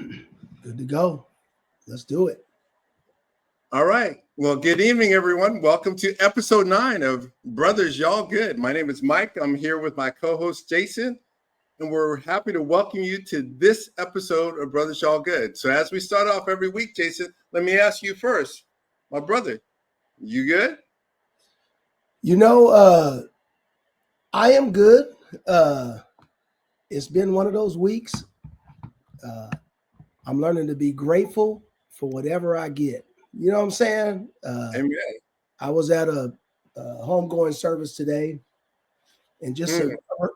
Good to go. Let's do it. All right. Well, good evening, everyone. Welcome to episode 9 of Brothers Y'all Good. My name is Mike. I'm here with my co-host Jason, and we're happy to welcome you to this episode of Brothers Y'all Good. So as we start off every week, Jason, let me ask you first, my brother, you good? I am good. It's been one of those weeks. I'm learning to be grateful for whatever I get. You know what I'm saying? Amen. I was at a homegoing service today, and just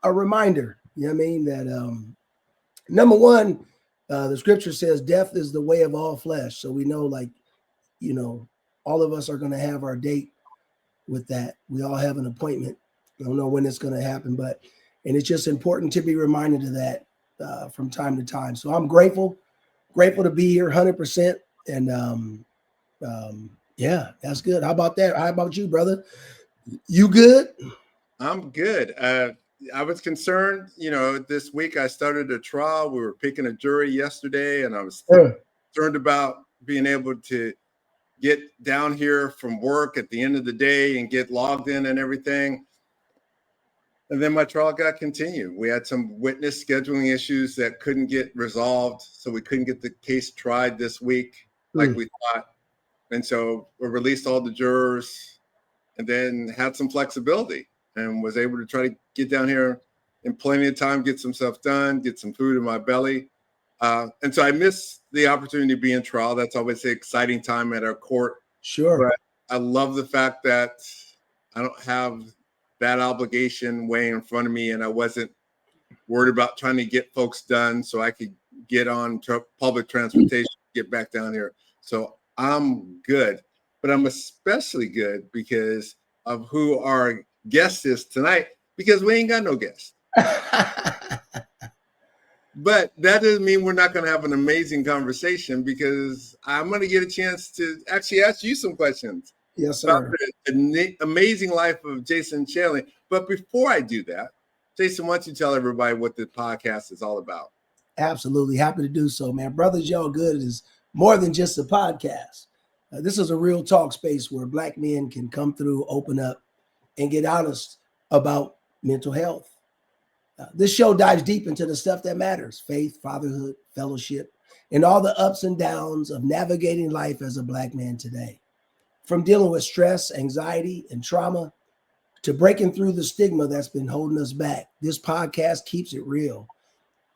a reminder, you know what I mean, that number one, the scripture says death is the way of all flesh. So we know, all of us are going to have our date with that. We all have an appointment. I don't know when it's going to happen, and it's just important to be reminded of that from time to time. So I'm grateful to be here 100%. And yeah, that's good. How about that? How about you, brother? You good? I'm good. I was concerned, this week I started a trial. We were picking a jury yesterday, and I was concerned about being able to get down here from work at the end of the day and get logged in and everything. And then my trial got continued. We had some witness scheduling issues that couldn't get resolved, so we couldn't get the case tried this week like we thought. And so we released all the jurors and then had some flexibility and was able to try to get down here in plenty of time, get some stuff done, get some food in my belly. And so I miss the opportunity to be in trial. That's always an exciting time at our court. Sure. But I love the fact that I don't have that obligation way in front of me, and I wasn't worried about trying to get folks done so I could get on public transportation, get back down here. So I'm good, but I'm especially good because of who our guest is tonight, because we ain't got no guest. But that doesn't mean we're not going to have an amazing conversation, because I'm going to get a chance to actually ask you some questions. Yes, sir. About the amazing life of Jason Shanley. But before I do that, Jason, why don't you tell everybody what the podcast is all about? Absolutely. Happy to do so, man. Brothers Y'all Good is more than just a podcast. This is a real talk space where Black men can come through, open up, and get honest about mental health. This show dives deep into the stuff that matters: faith, fatherhood, fellowship, and all the ups and downs of navigating life as a Black man today. From dealing with stress, anxiety, and trauma to breaking through the stigma that's been holding us back, this podcast keeps it real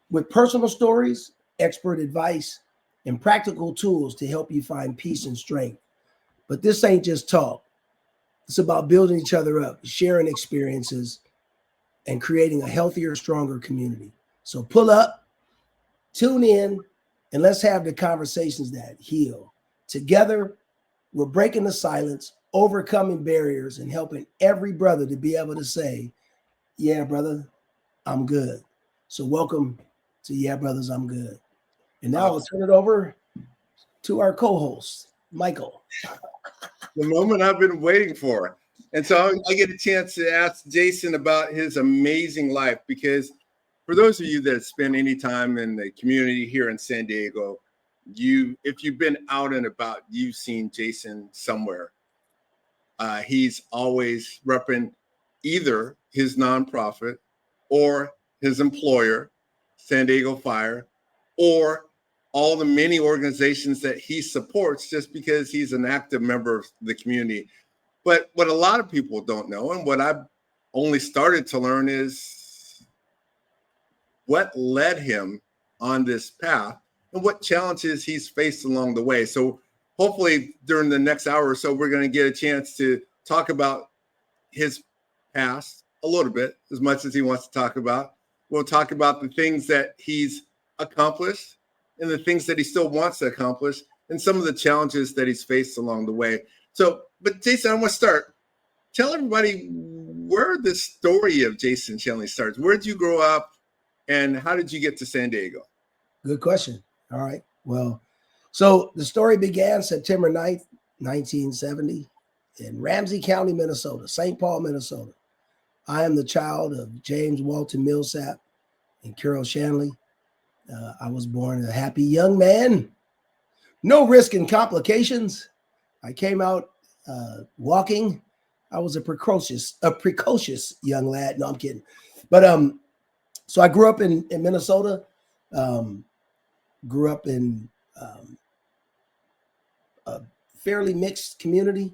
with personal stories, expert advice, and practical tools to help you find peace and strength. But this ain't just talk. It's about building each other up, sharing experiences, and creating a healthier, stronger community. So pull up, tune in, and let's have the conversations that heal. Together, we're breaking the silence, overcoming barriers, and helping every brother to be able to say, yeah, brother, I'm good. So welcome to Yeah, Brothers, I'm Good. And now I'll turn it over to our co-host, Michael. The moment I've been waiting for. And so I get a chance to ask Jason about his amazing life, because for those of you that spend any time in the community here in San Diego, if you've been out and about, you've seen Jason somewhere. He's always repping either his nonprofit or his employer, San Diego Fire, or all the many organizations that he supports, just because he's an active member of the community. But what a lot of people don't know, and what I've only started to learn, is what led him on this path and what challenges he's faced along the way. So hopefully during the next hour or so, we're going to get a chance to talk about his past a little bit, as much as he wants to talk about. We'll talk about the things that he's accomplished and the things that he still wants to accomplish, and some of the challenges that he's faced along the way. So, but Jason, I want to start. Tell everybody where the story of Jason Shanley starts. Where did you grow up, and how did you get to San Diego? Good question. All right. Well, so the story began September 9th, 1970 in Ramsey County, Minnesota, St. Paul, Minnesota. I am the child of James Walton Millsap and Carol Shanley. I was born a happy young man, no risk and complications. I came out walking. I was a precocious young lad. No, I'm kidding. But so I grew up in Minnesota. Um, grew up in a fairly mixed community.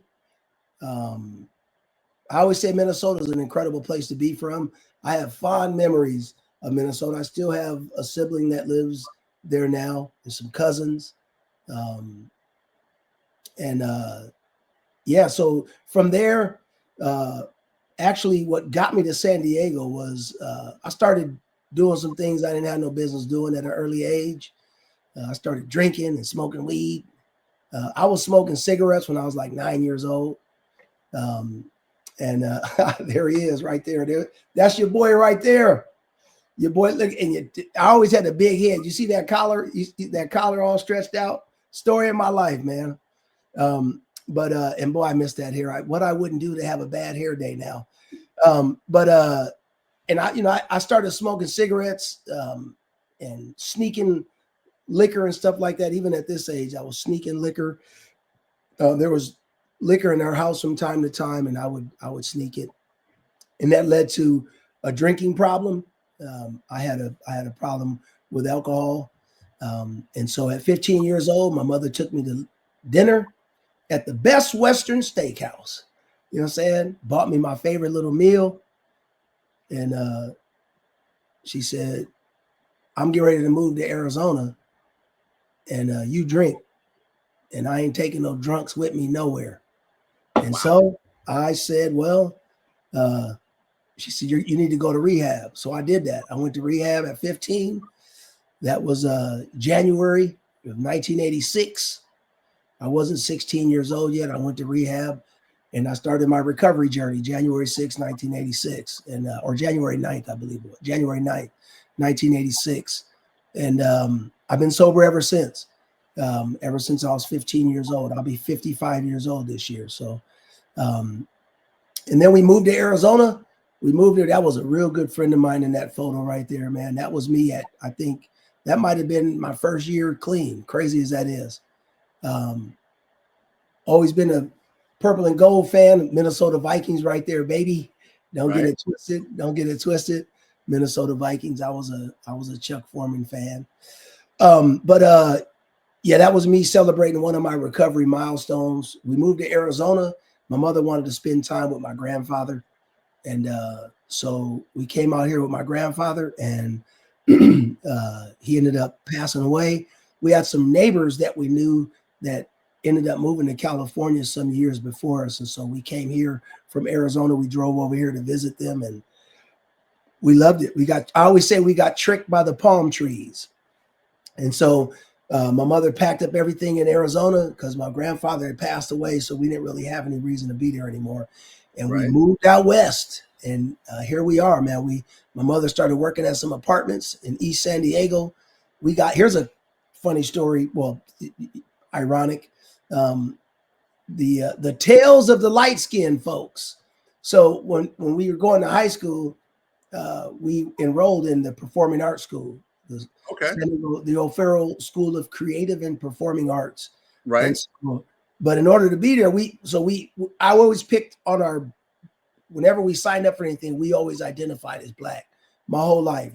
Um, I always say Minnesota is an incredible place to be from. I have fond memories of Minnesota. I still have a sibling that lives there now, and some cousins. Um, and yeah, so from there, uh, actually, what got me to San Diego was I started doing some things I didn't have no business doing at an early age. I started drinking and smoking weed. I was smoking cigarettes when I was like 9 years old. Um, and there he is right there. That's your boy right there. Your boy, look, I always had a big head. You see that collar? You see that collar all stretched out? Story of my life, man. But and boy, I miss that hair. What I wouldn't do to have a bad hair day now. But and I started smoking cigarettes and sneaking liquor and stuff like that. Even at this age, I was sneaking liquor. There was liquor in our house from time to time, and I would sneak it, and that led to a drinking problem. I had a problem with alcohol, and so at 15 years old, my mother took me to dinner at the Best Western Steakhouse. You know what I'm saying? Bought me my favorite little meal, and she said, "I'm getting ready to move to Arizona, and you drink, and I ain't taking no drunks with me nowhere." And so I said, "Well," she said, "You need to go to rehab." So I did that. I went to rehab at 15. That was January of 1986. I wasn't 16 years old yet. I went to rehab, and I started my recovery journey January 6, 1986, and or January 9th, I believe it was. January 9th, 1986. And I've been sober ever since. Ever since I was 15 years old. I'll be 55 years old this year. So, and then we moved to Arizona. We moved there. That was a real good friend of mine in that photo right there, man. That was me at, I think that might have been my first year clean, crazy as that is. Always been a purple and gold fan, Minnesota Vikings right there, baby. Don't get it twisted. Don't get it twisted. Minnesota Vikings. I was a Chuck Foreman fan. But yeah, that was me celebrating one of my recovery milestones. We moved to Arizona. My mother wanted to spend time with my grandfather. And so we came out here with my grandfather, and he ended up passing away. We had some neighbors that we knew that ended up moving to California some years before us. And so we came here from Arizona. We drove over here to visit them, and we loved it. I always say we got tricked by the palm trees. And so my mother packed up everything in Arizona because my grandfather had passed away. So we didn't really have any reason to be there anymore. And we moved out west. And here we are, man. My mother started working at some apartments in East San Diego. Here's a funny story. Well, ironic. The tales of the light-skinned folks. So when we were going to high school, we enrolled in the performing arts school, the O'Farrell School of Creative and Performing Arts. Right. So, but in order to be there, I always picked on whenever we signed up for anything, we always identified as Black. My whole life,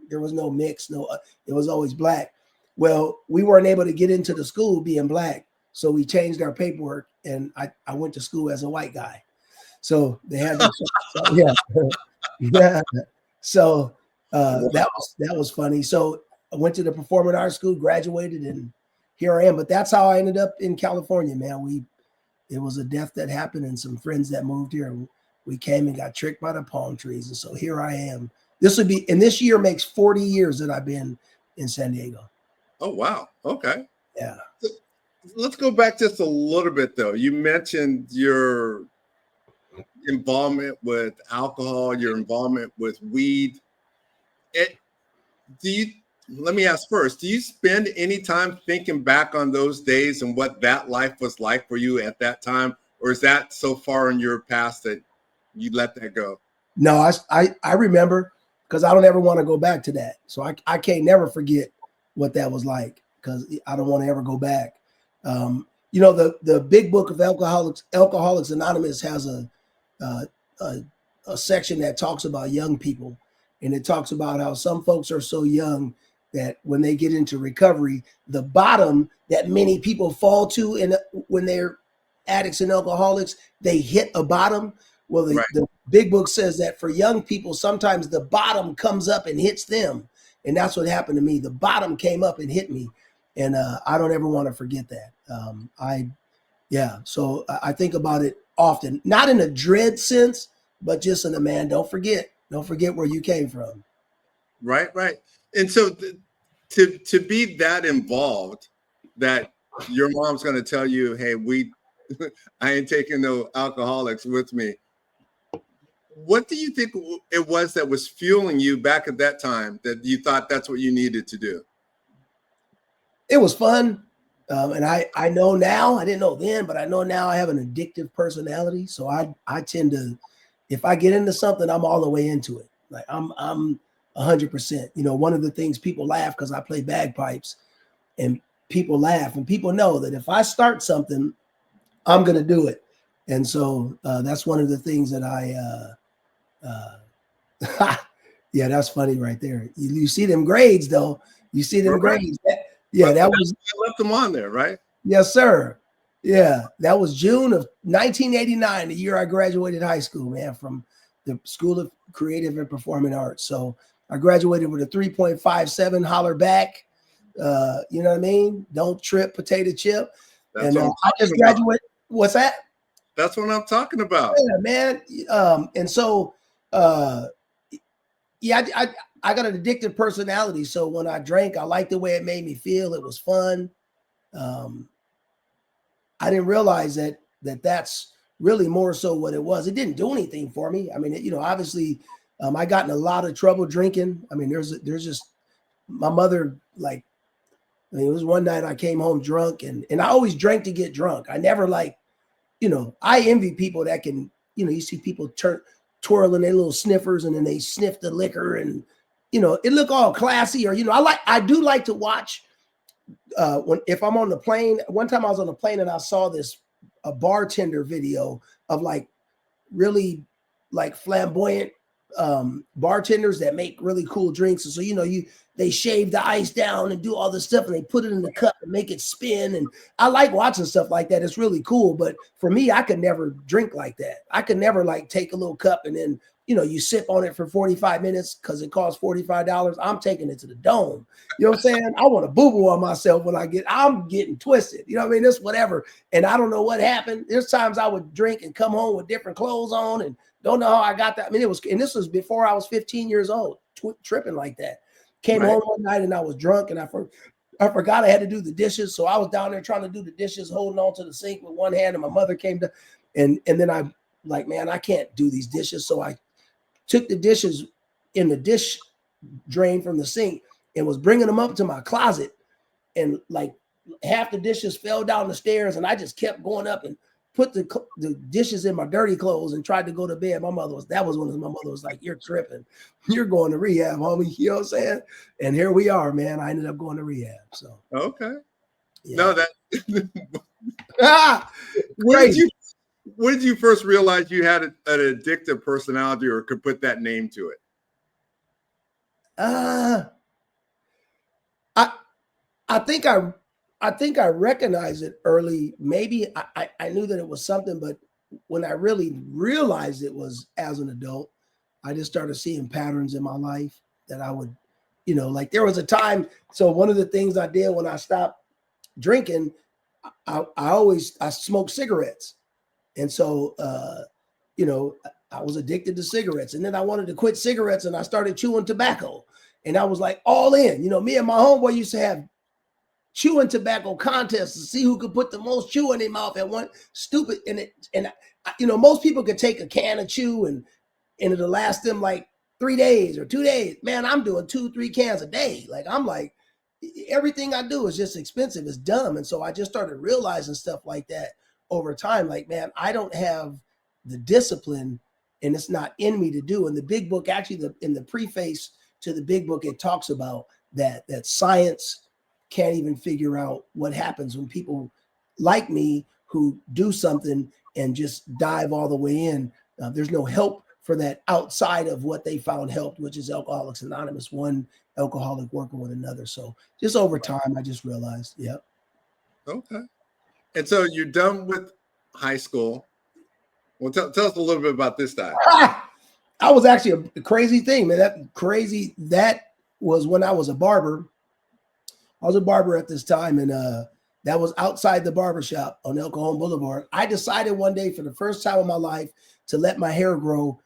there was no mix, it was always Black. Well, we weren't able to get into the school being Black, so we changed our paperwork, and I went to school as a white guy. So they had to, yeah. So that was funny. So I went to the performing arts school, graduated, and here I am. But that's how I ended up in California, man. It was a death that happened and some friends that moved here. And we came and got tricked by the palm trees. And so here I am. This year makes 40 years that I've been in San Diego. Oh, wow. Okay. Yeah. Let's go back just a little bit, though. You mentioned your involvement with alcohol, your involvement with weed. Let me ask first, do you spend any time thinking back on those days and what that life was like for you at that time? Or is that so far in your past that you let that go? No, I remember. because I don't ever want to go back to that. So I can't never forget what that was like, because I don't want to ever go back. The big book of Alcoholics Anonymous has uh, a section that talks about young people, and it talks about how some folks are so young that when they get into recovery, the bottom that many people fall to, and when they're addicts and alcoholics, they hit a bottom. Well, the big book says that for young people, sometimes the bottom comes up and hits them, and that's what happened to me. The bottom came up and hit me, and I don't ever want to forget that. So I think about it often, not in a dread sense, but just in a, man, don't forget where you came from. Right. And so to be that involved, that your mom's going to tell you, hey, I ain't taking no alcoholics with me. What do you think it was that was fueling you back at that time, that you thought that's what you needed to do? It was fun. And I know now, I didn't know then, but I know now I have an addictive personality. So I tend to, if I get into something, I'm all the way into it. Like I'm 100%. One of the things, people laugh because I play bagpipes, and people laugh, and people know that if I start something, I'm going to do it. And so that's one of the things that yeah, that's funny right there. You see them grades though. You see them grades. That was, I left them on there, right? Yes, sir. Yeah, that was June of 1989, the year I graduated high school, man, from the School of Creative and Performing Arts. So I graduated with a 3.57, holler back. You know what I mean? Don't trip, potato chip. That's and I just graduated. What's that? That's what I'm talking about. Yeah, man. And so, I got an addictive personality. So when I drank, I liked the way it made me feel. It was fun. I didn't realize that's really more so what it was. It didn't do anything for me. I mean, obviously, I got in a lot of trouble drinking. I mean, there's just my mother, like, I mean, it was one night I came home drunk, and I always drank to get drunk. I never I envy people that can, you see people twirling their little sniffers, and then they sniff the liquor, and, it look all classy. Or, I do like to watch if I'm on the plane. One time I was on the plane and I saw a bartender video of really flamboyant bartenders that make really cool drinks. And so, they shave the ice down and do all this stuff, and they put it in the cup and make it spin. And I like watching stuff like that. It's really cool. But for me, I could never drink like that. I could never take a little cup and then, you sip on it for 45 minutes because it costs $45. I'm taking it to the dome. You know what I'm saying? I want to boo-boo on myself when I'm getting twisted. You know what I mean? It's whatever. And I don't know what happened. There's times I would drink and come home with different clothes on and don't know how I got that. I mean, and this was before I was 15 years old, tripping like that. Came home one night and I was drunk, and I forgot I had to do the dishes. So I was down there trying to do the dishes, holding on to the sink with one hand, and my mother came to, and then I'm like, man, I can't do these dishes. So I took the dishes in the dish drain from the sink and was bringing them up to my closet, and half the dishes fell down the stairs, and I just kept going up and put the dishes in my dirty clothes and tried to go to bed. My mother was like, you're tripping. You're going to rehab, homie. You know what I'm saying? And here we are, man. I ended up going to rehab. So okay. Yeah. No, that crazy. When did you first realize you had an addictive personality, or could put that name to it? I think I recognized it early. Maybe I knew that it was something, but when I really realized it was as an adult, I just started seeing patterns in my life that I would, there was a time. So one of the things I did when I stopped drinking, I smoked cigarettes. And so, I was addicted to cigarettes, and then I wanted to quit cigarettes, and I started chewing tobacco, and I was like all in. Me and my homeboy used to have chewing tobacco contests to see who could put the most chew in their mouth at one. Stupid. And most people could take a can of chew and it'll last them 3 days or 2 days. Man, I'm doing 2-3 cans a day. I'm like, everything I do is just expensive. It's dumb. And so I just started realizing stuff like that over time. Man, I don't have the discipline and it's not in me to do. And the big book, actually, in the preface to the big book, it talks about that science can't even figure out what happens when people like me who do something and just dive all the way in. There's no help for that outside of what they found helped, which is Alcoholics Anonymous, one alcoholic working with another. So just over time, I just realized, yeah. Okay. And so you're done with high school. Well, tell us a little bit about this time. I was actually a crazy thing, man. That was when I was a barber. I was a barber at this time, and that was outside the barbershop on El Cajon Boulevard. I decided one day for the first time in my life to let my hair grow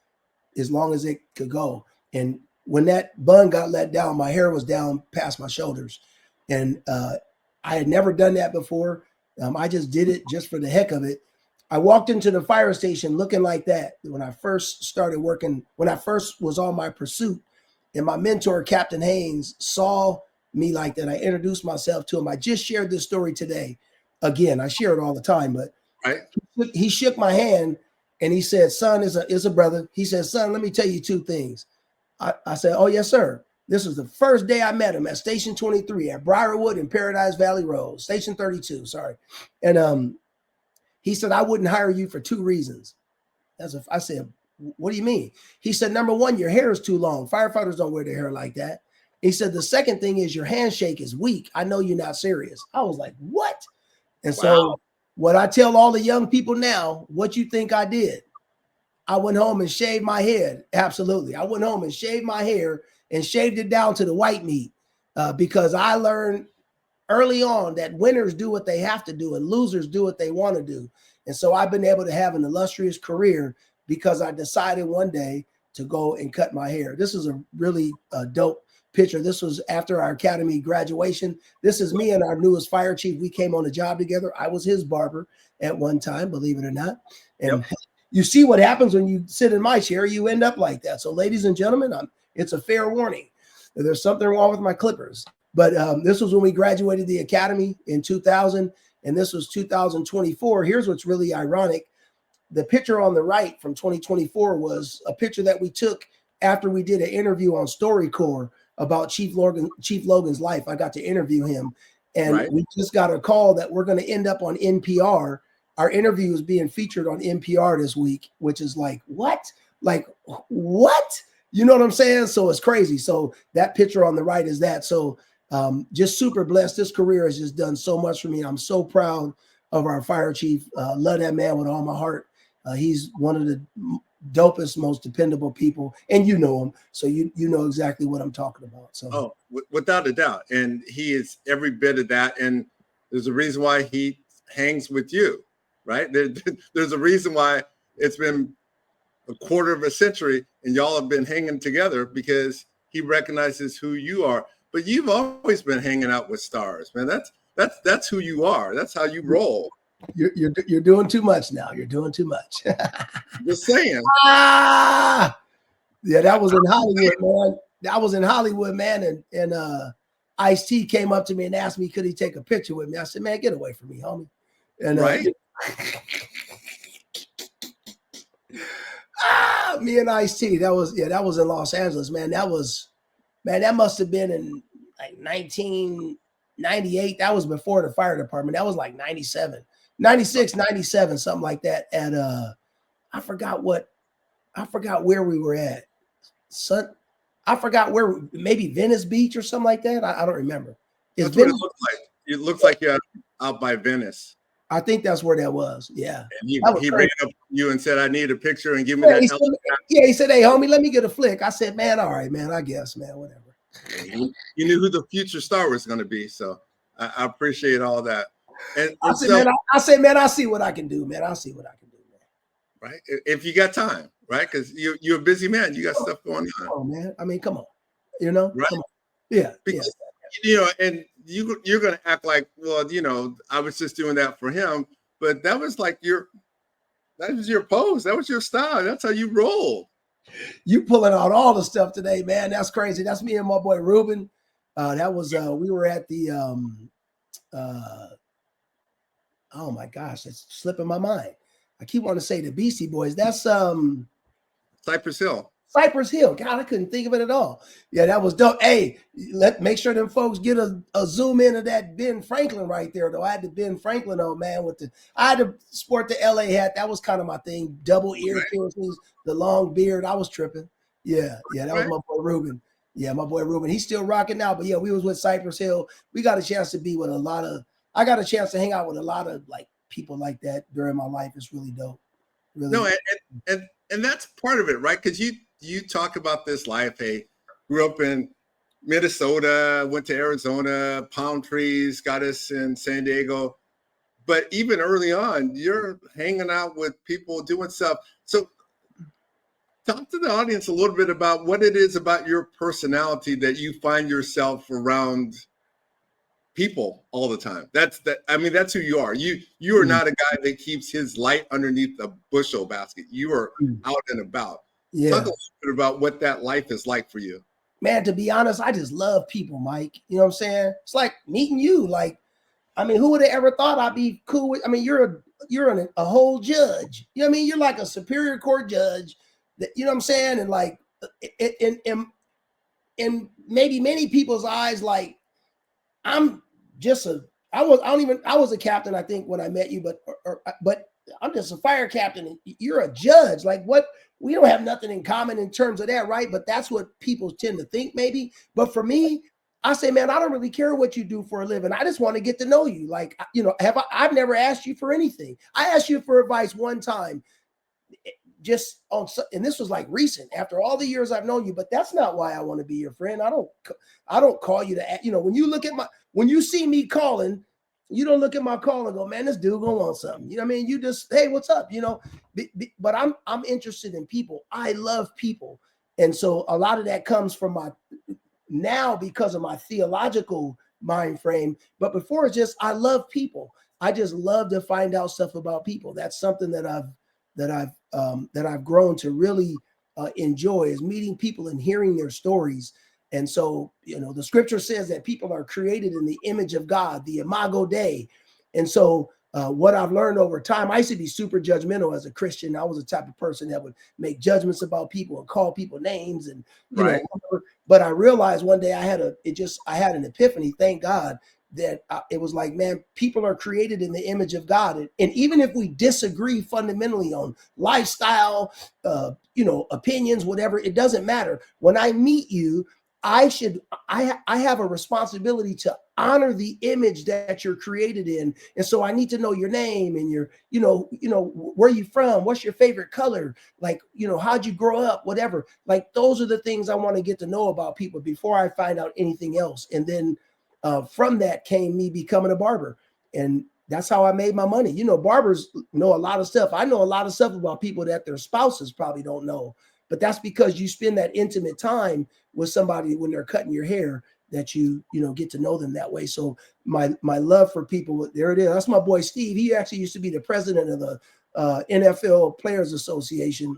as long as it could go. And when that bun got let down, my hair was down past my shoulders. And I had never done that before. I just did it just for the heck of it. I walked into the fire station looking like that when I first started working, when I first was on my pursuit. And my mentor, Captain Haynes, saw me like that. I introduced myself to him. I just shared this story today. Again, I share it all the time, but he shook my hand and he said, son is a brother. He said, son, let me tell you two things. I said, oh, yes, sir. This was the first day I met him at Station 23 at Briarwood and Paradise Valley Road, Station 32, sorry. And he said, I wouldn't hire you for two reasons. I said, what do you mean? He said, number one, your hair is too long. Firefighters don't wear their hair like that. He said, the second thing is your handshake is weak. I know you're not serious. I was like, what? And so what I tell all the young people now, what you think I did? I went home and shaved my head. Absolutely. I went home and shaved my hair and shaved it down to the white meat because I learned early on that winners do what they have to do and losers do what they want to do. And so I've been able to have an illustrious career because I decided one day to go and cut my hair. This is a really dope picture. This was after our academy graduation. This is me and our newest fire chief. We came on the job together. I was his barber at one time, believe it or not. And you see what happens when you sit in my chair, you end up like that. So ladies and gentlemen, it's a fair warning. There's something wrong with my clippers. But this was when we graduated the academy in 2000, and this was 2024. Here's what's really ironic. The picture on the right from 2024 was a picture that we took after we did an interview on StoryCorps about Chief Logan's life. I got to interview him, and we just got a call that we're going to end up on NPR. Our interview is being featured on NPR this week, which is like, what? Like, what? You know what I'm saying? So it's crazy. So that picture on the right is that. So just super blessed. This career has just done so much for me. I'm so proud of our fire chief. Love that man with all my heart. He's one of the dopest, most dependable people, and you know him, so you know exactly what I'm talking about. So, without a doubt, and he is every bit of that. And there's a reason why he hangs with you, right? There's a reason why it's been a quarter of a century, and y'all have been hanging together because he recognizes who you are. But you've always been hanging out with stars, man. That's who you are. That's how you roll. You're doing too much now. You're doing too much. Just saying. Yeah, that was in Hollywood, man. That was in Hollywood, man. And Ice-T came up to me and asked me, could he take a picture with me? I said, man, get away from me, homie. And me and Ice-T, that was in Los Angeles, man. That must have been in like 1998. That was before the fire department. That was like 97, 96, 97, something like that. At I forgot where we were at. I forgot where, maybe Venice Beach or something like that. I don't remember. That's what it looked like. It looks like you're out by Venice. I think that's where that was. Yeah. And he ran up to you and said, I need a picture and give me He said, hey, homie, let me get a flick. I said, man, all right, man, I guess, man, whatever. You knew who the future star was going to be. So I appreciate all that. And I said, man, I see what I can do, man. I'll see what I can do, man. Right. If you got time, right? Because you're a busy man. You got stuff going on. Come on, man. I mean, come on. You know? Right. Come on. Yeah. Because, and you're going to act like, well, I was just doing that for him. But that was like that was your pose. That was your style. That's how you roll. You pulling out all the stuff today, man. That's crazy. That's me and my boy Ruben. That was we were at the oh my gosh, it's slipping my mind. I keep wanting to say the Beastie Boys. That's Cypress Hill. Cypress Hill. God, I couldn't think of it at all. Yeah, that was dope. Hey, make sure them folks get a zoom in of that Ben Franklin right there, though. I had the Ben Franklin on, man, I had to sport the LA hat. That was kind of my thing. Double ear Right. piercings, the long beard. I was tripping. Yeah, that was Right. my boy Ruben. Yeah, my boy Ruben. He's still rocking now. But yeah, we was with Cypress Hill. We got a chance to be with I got a chance to hang out with a lot of like people like that during my life. It's really dope. Really. No, and that's part of it, right? Because you talk about this life. Hey, grew up in Minnesota, went to Arizona, palm trees, got us in San Diego. But even early on, you're hanging out with people doing stuff. So talk to the audience a little bit about what it is about your personality that you find yourself around people all the time. That's who you are. You are not a guy that keeps his light underneath a bushel basket. You are out and about. Yeah. Talk a little bit about what that life is like for you. Man, to be honest, I just love people, Mike. You know what I'm saying? It's like meeting you. Like, I mean, who would have ever thought I'd be cool with? I mean, you're a whole judge. You know what I mean? You're like a superior court judge. That, you know what I'm saying? And like, in maybe many people's eyes, like I'm just I was a captain, I think, when I met you, but I'm just a fire captain. And you're a judge. Like, what? We don't have nothing in common in terms of that, right? But that's what people tend to think, maybe. But for me, I say, man, I don't really care what you do for a living. I just want to get to know you. Like, you know, I've never asked you for anything. I asked you for advice one time, just on, and this was like recent, after all the years I've known you. But that's not why I want to be your friend. I don't call you to, you know, when you see me calling, you don't look at my call and go, man, this dude gonna want something. You know what I mean? You just, hey, what's up? You know, but I'm interested in people. I love people. And so a lot of that comes from now because of my theological mind frame. But before, it's just, I love people. I just love to find out stuff about people. That's something that I've grown to really enjoy, is meeting people and hearing their stories. And so, you know, the scripture says that people are created in the image of God, the imago Dei. And so what I've learned over time, I used to be super judgmental as a Christian. I was the type of person that would make judgments about people and call people names and, you know, whatever. But I realized one day I had an epiphany, thank God, that it was like, man, people are created in the image of God. And even if we disagree fundamentally on lifestyle, you know, opinions, whatever, it doesn't matter. When I meet you, I have a responsibility to honor the image that you're created in. And so I need to know your name and your, you know, where you from? What's your favorite color? Like, you know, how'd you grow up? Whatever. Like, those are the things I want to get to know about people before I find out anything else. And then from that came me becoming a barber. And that's how I made my money. You know, barbers know a lot of stuff. I know a lot of stuff about people that their spouses probably don't know. But that's because you spend that intimate time with somebody when they're cutting your hair, that you know, get to know them that way. So my love for people, there it is. That's my boy Steve. He actually used to be the president of the NFL Players Association.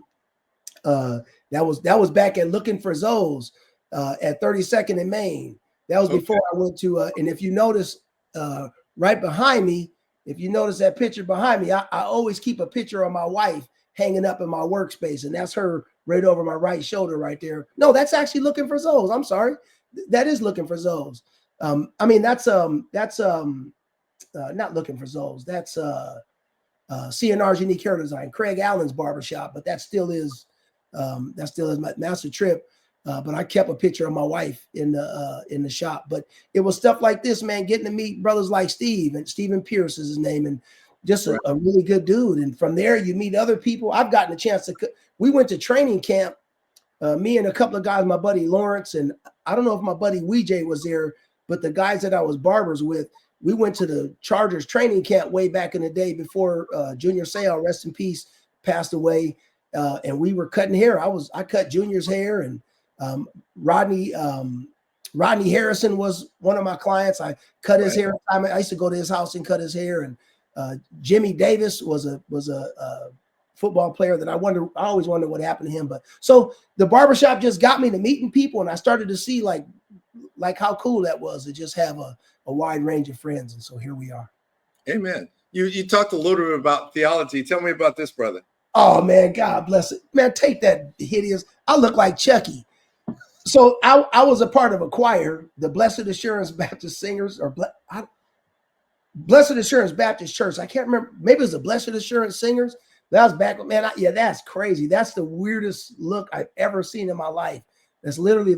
That was back at Looking for Zoes at 32nd and Main. That was before I went to, and if you notice right behind me, if you notice that picture behind me, I always keep a picture of my wife hanging up in my workspace, and that's her right over my right shoulder right there. No, that's actually Looking for Zoes. I'm sorry. That is Looking for Zoes. I mean, that's not Looking for Zoes. That's CNR's Unique Hair Design, Craig Allen's barbershop, but that still is my Master Trip. But I kept a picture of my wife in the shop. But it was stuff like this, man, getting to meet brothers like Steve, and Stephen Pierce is his name, and just a really good dude. And from there, you meet other people. I've gotten a chance to. We went to training camp, me and a couple of guys, my buddy Lawrence, and I don't know if my buddy WJ was there, but the guys that I was barbers with, we went to the Chargers training camp way back in the day before Junior Seau, rest in peace, passed away. And we were cutting hair. I cut Junior's hair, and Rodney Harrison was one of my clients. I cut his hair. I used to go to his house and cut his hair. And Jimmy Davis was a football player that I always wondered what happened to him. But so the barbershop just got me to meeting people, and I started to see like how cool that was to just have a wide range of friends. And so here we are. Amen. You talked a little bit about theology. Tell me about this, brother. Oh man, God bless it. Man, take that hideous. I look like Chucky. So I was a part of a choir, the Blessed Assurance Baptist Singers, or Blessed Assurance Baptist Church. I can't remember. Maybe it was the Blessed Assurance Singers. That was back, man. Yeah, that's crazy. That's the weirdest look I've ever seen in my life. That's literally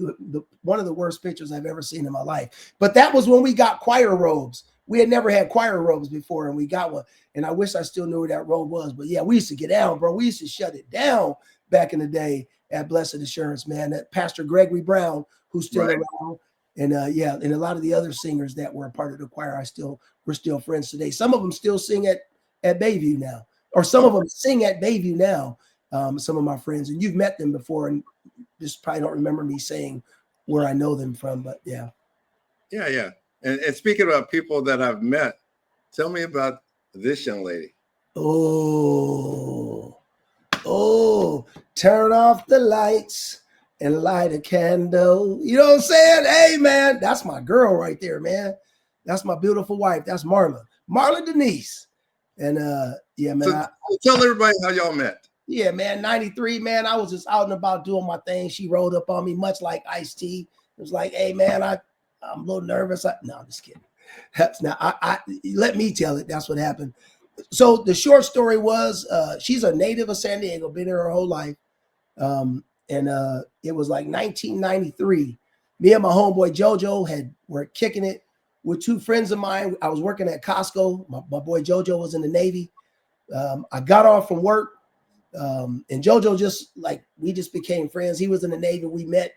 one of the worst pictures I've ever seen in my life. But that was when we got choir robes. We had never had choir robes before, and we got one. And I wish I still knew where that robe was. But yeah, we used to get down, bro. We used to shut it down back in the day at Blessed Assurance, man. That Pastor Gregory Brown, who's still around, and yeah, and a lot of the other singers that were a part of the choir, we're still friends today. Some of them still sing at Bayview now, or some of them sing at Bayview now. Some of my friends, and you've met them before, and just probably don't remember me saying where I know them from, but yeah. Yeah. And speaking about people that I've met, tell me about this young lady. Oh, turn off the lights and light a candle. You know what I'm saying? Hey, man, that's my girl right there, man. That's my beautiful wife. That's Marla Denise. And yeah, man. So tell everybody how y'all met. Yeah, man, 93, man. I was just out and about doing my thing. She rolled up on me, much like Ice-T. It was like, hey, man, I'm a little nervous. No, I'm just kidding. That's not, I let me tell it. That's what happened. So the short story was, she's a native of San Diego, been here her whole life. And it was like 1993. Me and my homeboy JoJo were kicking it with two friends of mine. I was working at Costco. My boy JoJo was in the Navy. I got off from work. And JoJo we just became friends. He was in the Navy. We met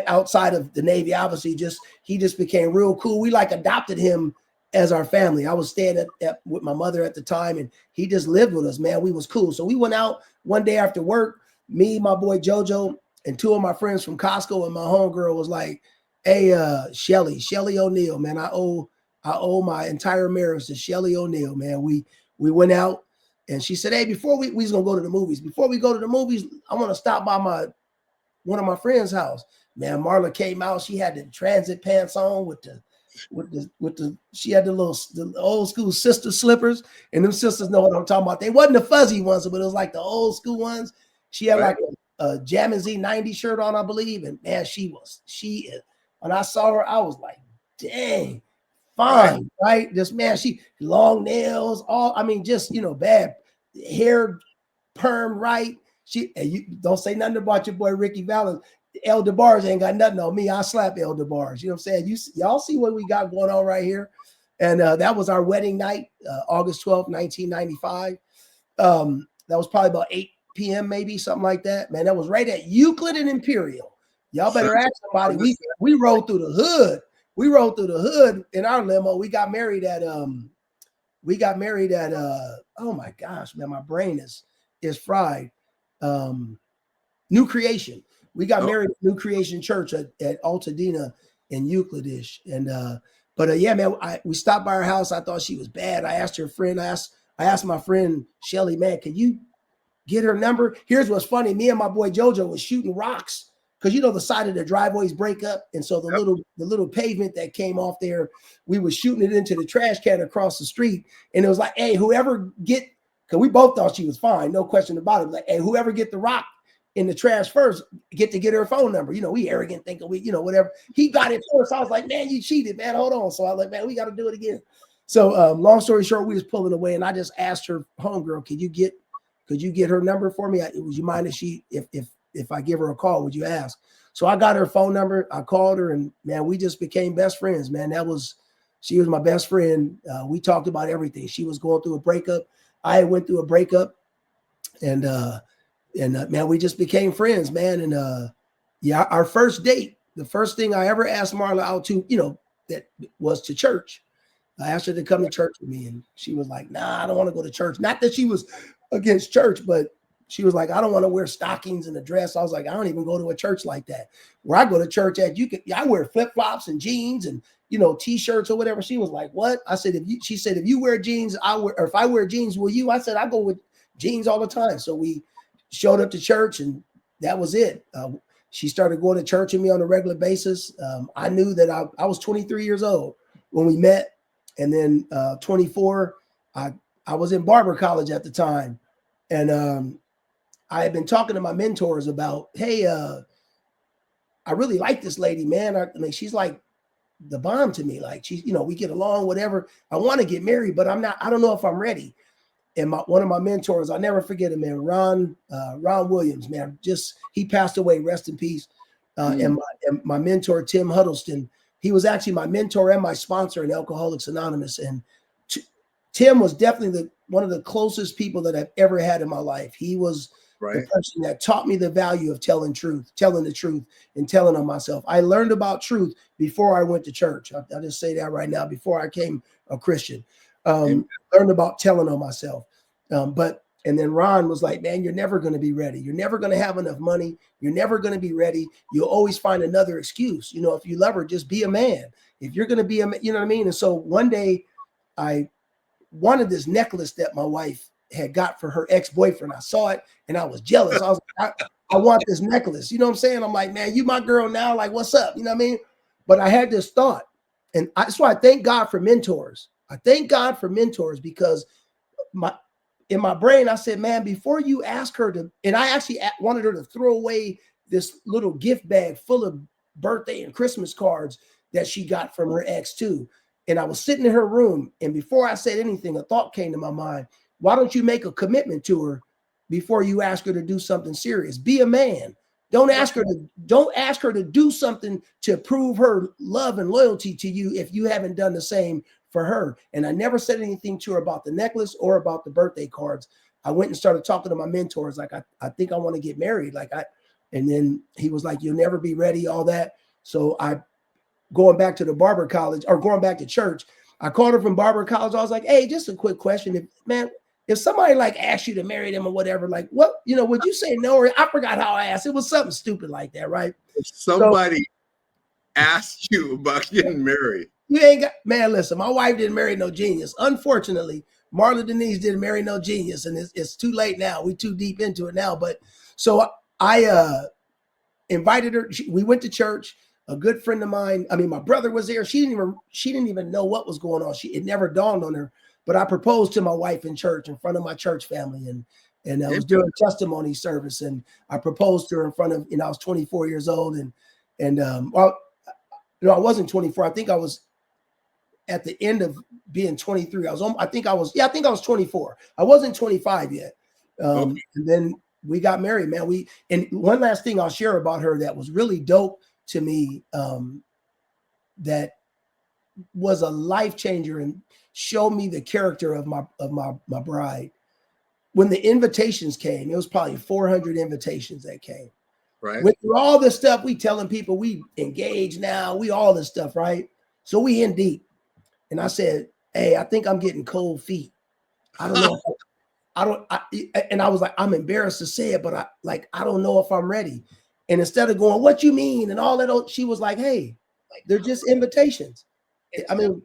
outside of the Navy. Obviously, he just became real cool. We like adopted him as our family. I was staying with my mother at the time, and he just lived with us, man. We was cool. So we went out one day after work, me, my boy JoJo, and two of my friends from Costco, and my homegirl was like, hey, Shelly O'Neal, man, I owe my entire marriage to Shelly O'Neal, man. We went out, and she said, hey, before we was gonna go to the movies. Before we go to the movies, I want to stop by one of my friends' house. Man, Marla came out. She had the transit pants on with the she had the old school sister slippers, and them sisters know what I'm talking about. They wasn't the fuzzy ones, but it was like the old school ones. She had like a Jammin' Z 90 shirt on, I believe, and man, she is. When I saw her, I was like, dang, fine, right? Just man, she long nails, just bad hair, perm, right? You don't say nothing about your boy Ricky Valens. El DeBarge ain't got nothing on me. I slap El DeBarge. You know what I'm saying? Y'all see what we got going on right here. And that was our wedding night, August 12th, 1995. That was probably about 8 p.m. maybe, something like that. Man, that was right at Euclid and Imperial. Y'all better ask somebody. We rode through the hood. We rode through the hood in our limo. We got married at oh my gosh, man, my brain is fried. New Creation. We got married at New Creation Church at Altadena in Euclidish. And yeah, man, we stopped by her house. I thought she was bad. I asked her friend, I asked my friend Shelly, man, can you get her number? Here's what's funny. Me and my boy JoJo was shooting rocks because the side of the driveways break up. And so the little pavement that came off there, we were shooting it into the trash can across the street. And it was like, hey, because we both thought she was fine, no question about it. Like, hey, whoever get the rock in the trash first, get her phone number. We arrogant, thinking whatever. He got it first. I was like, man, you cheated, man. Hold on. So I was like, man, we got to do it again. So long story short, we was pulling away, and I just asked her homegirl, could you get her number for me? Would you mind if I give her a call? Would you ask? So I got her phone number. I called her, and man, we just became best friends, man. She was my best friend. We talked about everything. She was going through a breakup. I went through a breakup, and man, we just became friends, man. And yeah, our first date, the first thing I ever asked Marla out to, that was to church. I asked her to come to church with me, and she was like, nah, I don't want to go to church. Not that she was against church, but she was like, I don't want to wear stockings and a dress. I was like, I don't even go to a church like that. Where I go to church I wear flip-flops and jeans and, t-shirts or whatever. She was like, what? I said, she said, if you wear jeans, or if I wear jeans, will you? I said, I go with jeans all the time. So we showed up to church, and that was it. She started going to church with me on a regular basis. I knew that I was 23 years old when we met. And then 24, I I was in barber college at the time, and I had been talking to my mentors about, hey, I really like this lady, man. I mean, she's like the bomb to me. Like she's, we get along, whatever. I want to get married, but I don't know if I'm ready. And one of my mentors, I'll never forget him, man, Ron Williams, man, he passed away, rest in peace. And my mentor, Tim Huddleston, he was actually my mentor and my sponsor in Alcoholics Anonymous. And Tim was definitely one of the closest people that I've ever had in my life. He was the person that taught me the value of telling the truth, and telling on myself. I learned about truth before I went to church. I'll just say that right now, before I became a Christian. Learned about telling on myself. And then Ron was like, man, you're never going to be ready. You're never going to have enough money. You're never going to be ready. You'll always find another excuse. If you love her, just be a man. If you're going to be you know what I mean? And so one day I wanted this necklace that my wife had got for her ex-boyfriend. I saw it and I was jealous. I was like, I want this necklace. You know what I'm saying? I'm like, man, you my girl now. Like, what's up? You know what I mean? But I had this thought. And that's why I thank God for mentors. I thank God for mentors, because in my brain, I said, man, before you ask her to, and I actually wanted her to throw away this little gift bag full of birthday and Christmas cards that she got from her ex too. And I was sitting in her room, and before I said anything, a thought came to my mind. Why don't you make a commitment to her before you ask her to do something serious? Be a man. Don't ask her to do something to prove her love and loyalty to you if you haven't done the same for her. And I never said anything to her about the necklace or about the birthday cards. I went and started talking to my mentors. Like, I think I want to get married. And then he was like, you'll never be ready, all that. So going back to the barber college, or going back to church, I called her from barber college. I was like, hey, just a quick question. If somebody like asked you to marry them or whatever, like what, would you say no? Or I forgot how I asked. It was something stupid like that, right? If somebody asked you about getting married. You ain't got, man, listen, my wife didn't marry no genius. Unfortunately, Marla Denise didn't marry no genius, and it's too late now. We too deep into it now. But so I invited her. We went to church. A good friend of mine, my brother was there. She didn't even know what was going on. It never dawned on her. But I proposed to my wife in church, in front of my church family, and I was doing a testimony service, and I proposed to her in front of, I was 24 years old, and I wasn't 24. I think I was at the end of being 23. I think I was 24. I wasn't 25 yet. And then we got married, man. And one last thing I'll share about her that was really dope to me, that was a life changer and showed me the character of my bride. When the invitations came, it was probably 400 invitations that came. Right. With all this stuff, we telling people we engaged now, we all this stuff, right? So we in deep. And I said, hey, I think I'm getting cold feet. I don't know. And I was like, I'm embarrassed to say it, but I don't know if I'm ready. And instead of going, what you mean? And all that, she was like, hey, they're just invitations. I mean,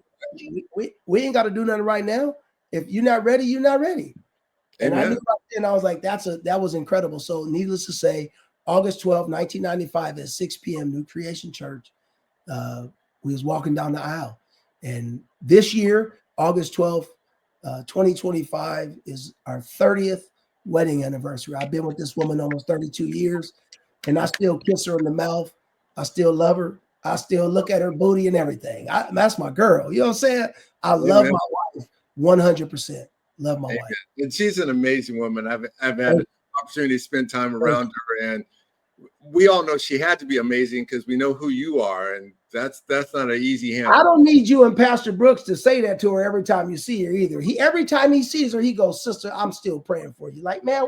we ain't got to do nothing right now. If you're not ready, you're not ready. And I knew right then, I was like, that was incredible. So needless to say, August 12, 1995 at 6 p.m., New Creation Church, we was walking down the aisle. And this year, August 12th, 2025 is our 30th wedding anniversary. I've been with this woman almost 32 years, and I still kiss her in the mouth. I still love her. I still look at her booty and everything. That's my girl. You know what I'm saying? I love my wife 100%. Love my wife. And she's an amazing woman. I've had an opportunity to spend time around her, and we all know she had to be amazing because we know who you are, and that's not an easy handle. I don't need you and Pastor Brooks to say that to her every time you see her either. Every time he sees her, he goes, sister, I'm still praying for you. Like, man,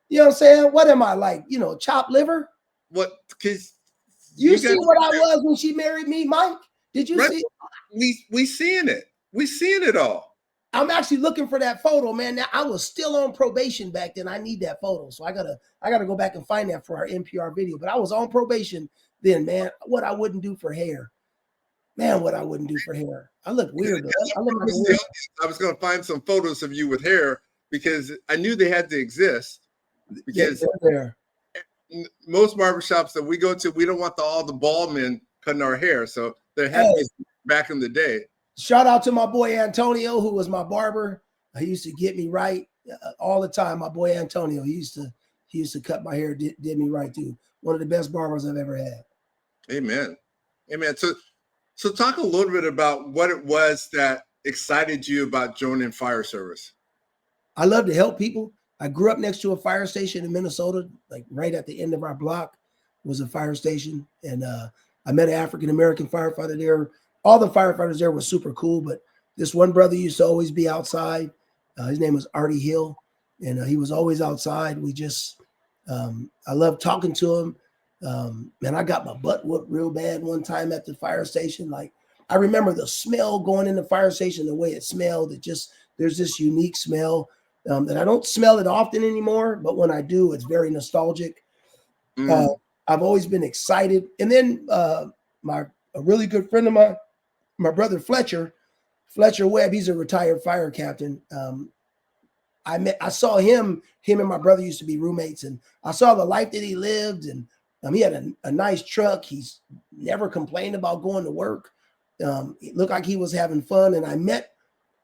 you know what I'm saying? What am I like? Chopped liver? What? Because you see what I was when she married me, Mike? Did you see? We seeing it. We seeing it all. I'm actually looking for that photo, man. Now, I was still on probation back then. I need that photo. So I gotta go back and find that for our NPR video. But I was on probation then, man. What I wouldn't do for hair. Man, what I wouldn't do for hair. I look weird, though. I was gonna find some photos of you with hair because I knew they had to exist. Because most barbershops that we go to, we don't want all the bald men cutting our hair. So there had to be back in the day. Shout out to my boy Antonio, who was my barber. He used to get me right all the time. My boy Antonio, he used to cut my hair, did me right too. One of the best barbers I've ever had. Amen. Amen. So talk a little bit about what it was that excited you about joining fire service. I love to help people. I grew up next to a fire station in Minnesota, like right at the end of our block was a fire station. And I met an African-American firefighter there. All the firefighters there were super cool, but this one brother used to always be outside. His name was Artie Hill, and he was always outside. I loved talking to him. Man, I got my butt whooped real bad one time at the fire station. Like, I remember the smell going in the fire station, the way it smelled. There's this unique smell that I don't smell it often anymore, but when I do, it's very nostalgic. I've always been excited. And then a really good friend of mine, my brother Fletcher Webb, he's a retired fire captain. I saw him and my brother used to be roommates, and I saw the life that he lived, and he had a nice truck. He's never complained about going to work. It looked like he was having fun. And I met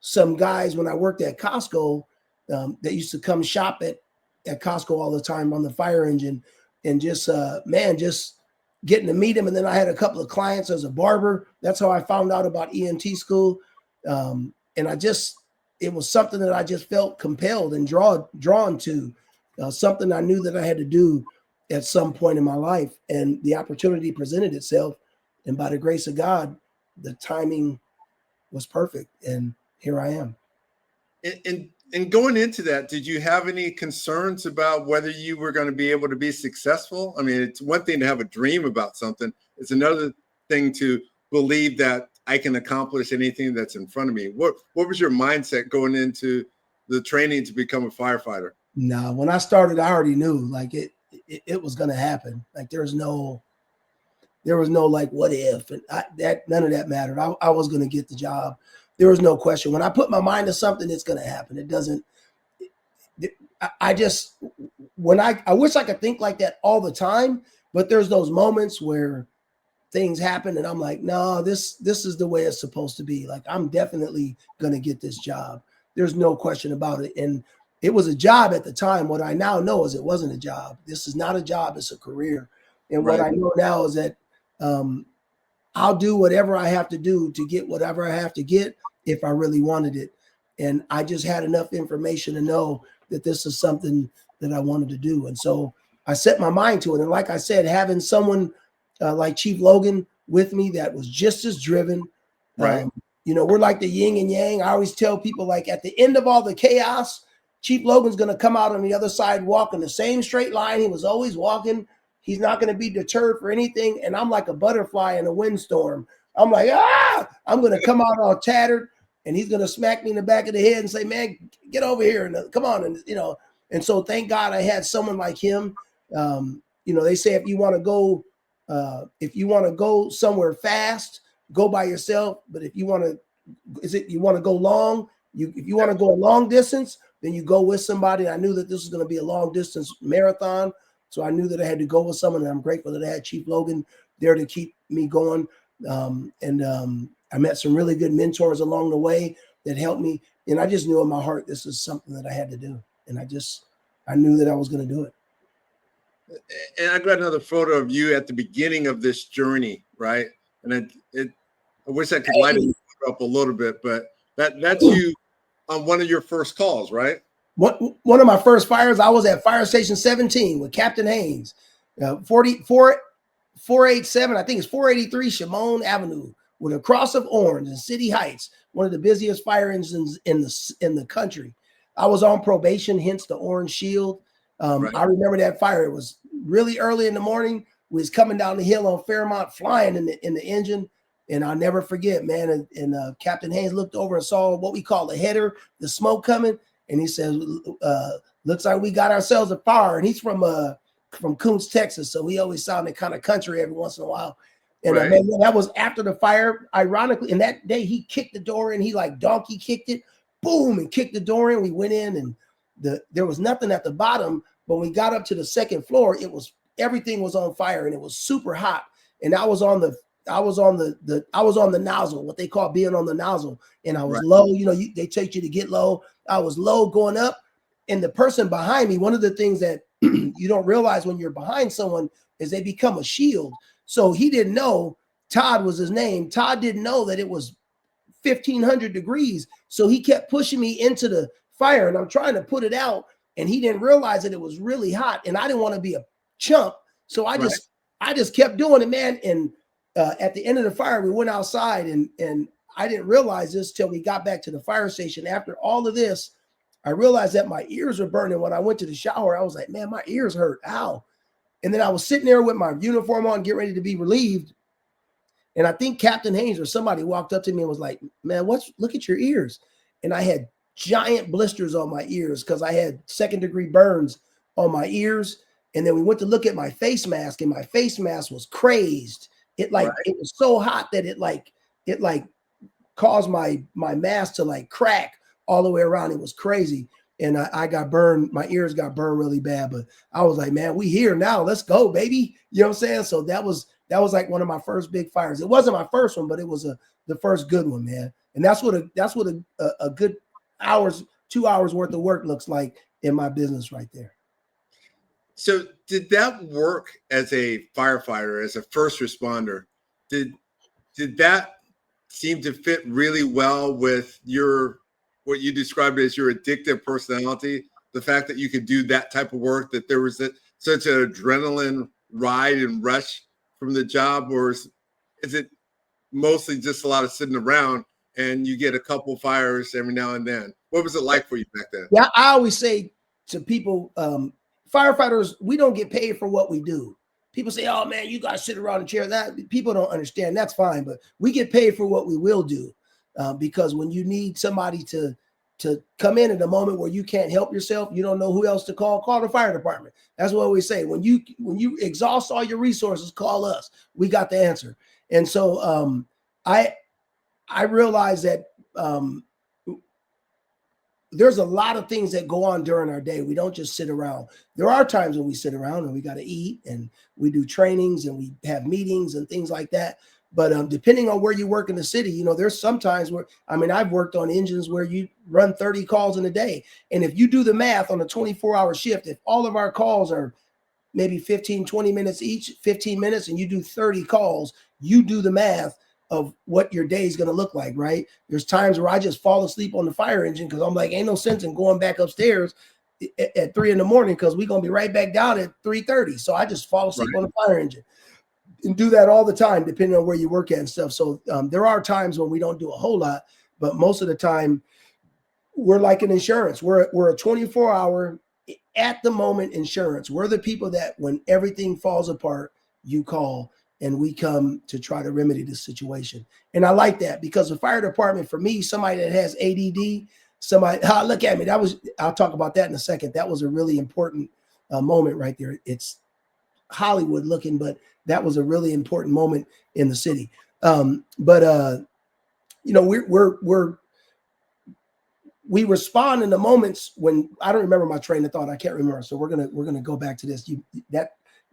some guys when I worked at Costco that used to come shop at Costco all the time on the fire engine, and just getting to meet him. And then I had a couple of clients as a barber. That's how I found out about EMT school. And it was something that I just felt compelled and drawn to, something I knew that I had to do at some point in my life. And the opportunity presented itself. And by the grace of God, the timing was perfect. And here I am. And going into that, did you have any concerns about whether you were going to be able to be successful? I mean, it's one thing to have a dream about something. It's another thing to believe that I can accomplish anything that's in front of me. What was your mindset going into the training to become a firefighter? Nah, when I started, I already knew like it was going to happen. Like there was no like what if, and none of that mattered. I was going to get the job. There was no question. When I put my mind to something, it's going to happen. It doesn't. I wish I could think like that all the time, but there's those moments where things happen and I'm like, no, this is the way it's supposed to be. Like, I'm definitely going to get this job. There's no question about it. And it was a job at the time. What I now know is it wasn't a job. This is not a job. It's a career. And Right. what I know now is that I'll do whatever I have to do to get whatever I have to get if I really wanted it. And I just had enough information to know that this is something that I wanted to do. And so I set my mind to it. And like I said, having someone like Chief Logan with me that was just as driven. Right. We're like the yin and yang. I always tell people, like, at the end of all the chaos, Chief Logan's going to come out on the other side walking the same straight line he was always walking. He's not going to be deterred for anything. And I'm like a butterfly in a windstorm. I'm like, I'm going to come out all tattered, and he's going to smack me in the back of the head and say, man, get over here and come on. And so thank God I had someone like him. They say if you want to go somewhere fast, go by yourself. But if you want to go long, if you want to go a long distance, then you go with somebody. I knew that this was going to be a long distance marathon. So I knew that I had to go with someone, and I'm grateful that I had Chief Logan there to keep me going. I met some really good mentors along the way that helped me. And I just knew in my heart, this is something that I had to do. And I knew that I was going to do it. And I got another photo of you at the beginning of this journey, right? And I wish I could light it up a little bit, but that's you on one of your first calls, right? One of my first fires, I was at Fire Station 17 with Captain Haynes, 487, I think it's 483 Shimon Avenue, with a cross of orange in City Heights, one of the busiest fire engines in the country. I was on probation, hence the orange shield. Right. I remember that fire. It was really early in the morning. We was coming down the hill on Fairmont, flying in the engine. And I'll never forget, man. And Captain Haynes looked over and saw what we call the header, the smoke coming. And he said, looks like we got ourselves a fire. And he's from Coons, Texas. So he always sounded kind of country every once in a while. And Right. man, that was after the fire, ironically. And that day he kicked the door in. He like donkey kicked it, boom, and kicked the door in. We went in, and there was nothing at the bottom. But when we got up to the second floor, everything was on fire, and it was super hot. And I was on on the nozzle, what they call being on the nozzle, and I was Right. low. They take you to get low. I was low going up, and the person behind me. One of the things that you don't realize when you're behind someone is they become a shield. So he didn't know Todd was his name. Todd didn't know that it was 1,500 degrees. So he kept pushing me into the fire, and I'm trying to put it out, and he didn't realize that it was really hot, and I didn't want to be a chump. So I just kept doing it, man. And at the end of the fire, we went outside, and I didn't realize this till we got back to the fire station. After all of this, I realized that my ears were burning. When I went to the shower, I was like, man, my ears hurt. Ow. And then I was sitting there with my uniform on, getting ready to be relieved. And I think Captain Haynes or somebody walked up to me and was like, man, look at your ears. And I had giant blisters on my ears because I had second-degree burns on my ears. And then we went to look at my face mask, and my face mask was crazed. It was so hot that it caused my mask to like crack all the way around. It was crazy. And I got burned. My ears got burned really bad. But I was like, man, we here now. Let's go, baby. You know what I'm saying? So that was like one of my first big fires. It wasn't my first one, but it was the first good one, man. And that's what a good 2 hours worth of work looks like in my business right there. So did that work as a firefighter, as a first responder? Did that seem to fit really well with what you described as your addictive personality? The fact that you could do that type of work, that there was such an adrenaline ride and rush from the job, or is it mostly just a lot of sitting around and you get a couple fires every now and then? What was it like for you back then? Yeah, I always say to people, firefighters, we don't get paid for what we do. People say, oh man, you guys sit around in chair. That people don't understand. That's fine, but we get paid for what we will do. Because when you need somebody to come in at a moment where you can't help yourself, you don't know who else to call the fire department. That's what we say. When you exhaust all your resources, call us. We got the answer. And so I realize that there's a lot of things that go on during our day. We don't just sit around. There are times when we sit around and we got to eat, and we do trainings and we have meetings and things like that. But depending on where you work in the city, there's some times where, I've worked on engines where you run 30 calls in a day. And if you do the math on a 24-hour shift, if all of our calls are maybe 15, 20 minutes each, 15 minutes, and you do 30 calls, you do the math of what your day is going to look like, right? There's times where I just fall asleep on the fire engine because I'm like, ain't no sense in going back upstairs at 3 a.m. because we're going to be right back down at 3:30. So I just fall asleep on the fire engine. And do that all the time, depending on where you work at and stuff. So there are times when we don't do a whole lot, but most of the time we're like an insurance. We're a 24-hour at the moment insurance. We're the people that when everything falls apart, you call and we come to try to remedy the situation. And I like that because the fire department, for me, somebody that has ADD, look at me. I'll talk about that in a second. That was a really important moment right there. It's Hollywood looking, but that was a really important moment in the city. We respond in the moments when I don't remember my train of thought. I can't remember. So we're gonna go back to this.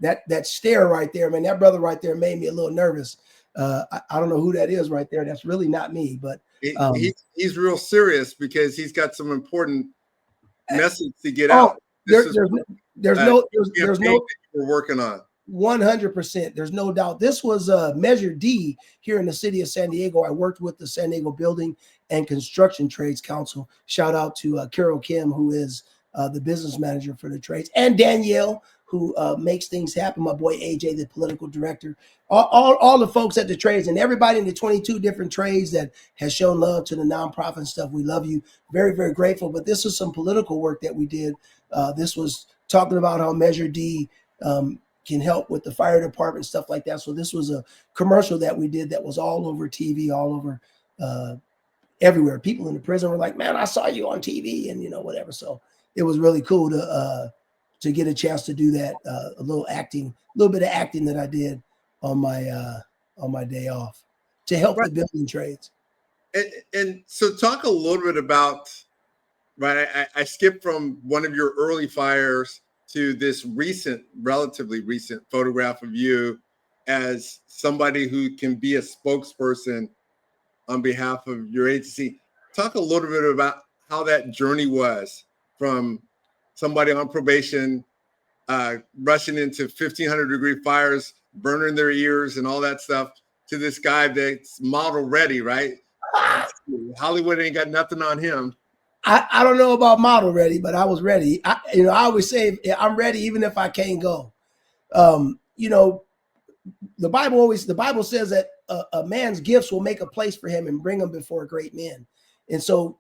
That stare right there, man. That brother right there made me a little nervous. I don't know who that is right there. That's really not me, but he's real serious because he's got some important message to get out. There's no we're working on. 100%. There's no doubt. This was Measure D here in the city of San Diego. I worked with the San Diego Building and Construction Trades Council. Shout out to Carol Kim, who is the business manager for the trades, and Danielle, who makes things happen. My boy AJ, the political director. All the folks at the trades and everybody in the 22 different trades that has shown love to the nonprofit and stuff. We love you. Very, very grateful. But this was some political work that we did. This was talking about how Measure D can help with the fire department, stuff like that. So this was a commercial that we did that was all over TV, all over everywhere. People in the prison were like, man, I saw you on TV and whatever. So it was really cool to get a chance to do that. A little bit of acting that I did on my day off to help the building trades. And so talk a little bit about, I skipped from one of your early fires to this relatively recent photograph of you as somebody who can be a spokesperson on behalf of your agency. Talk a little bit about how that journey was from somebody on probation, rushing into 1,500-degree fires, burning their ears and all that stuff, to this guy that's model ready, right? Hollywood ain't got nothing on him. I don't know about model ready, but I was ready. I always say I'm ready even if I can't go. You know, the Bible says that a man's gifts will make a place for him and bring him before great men. And so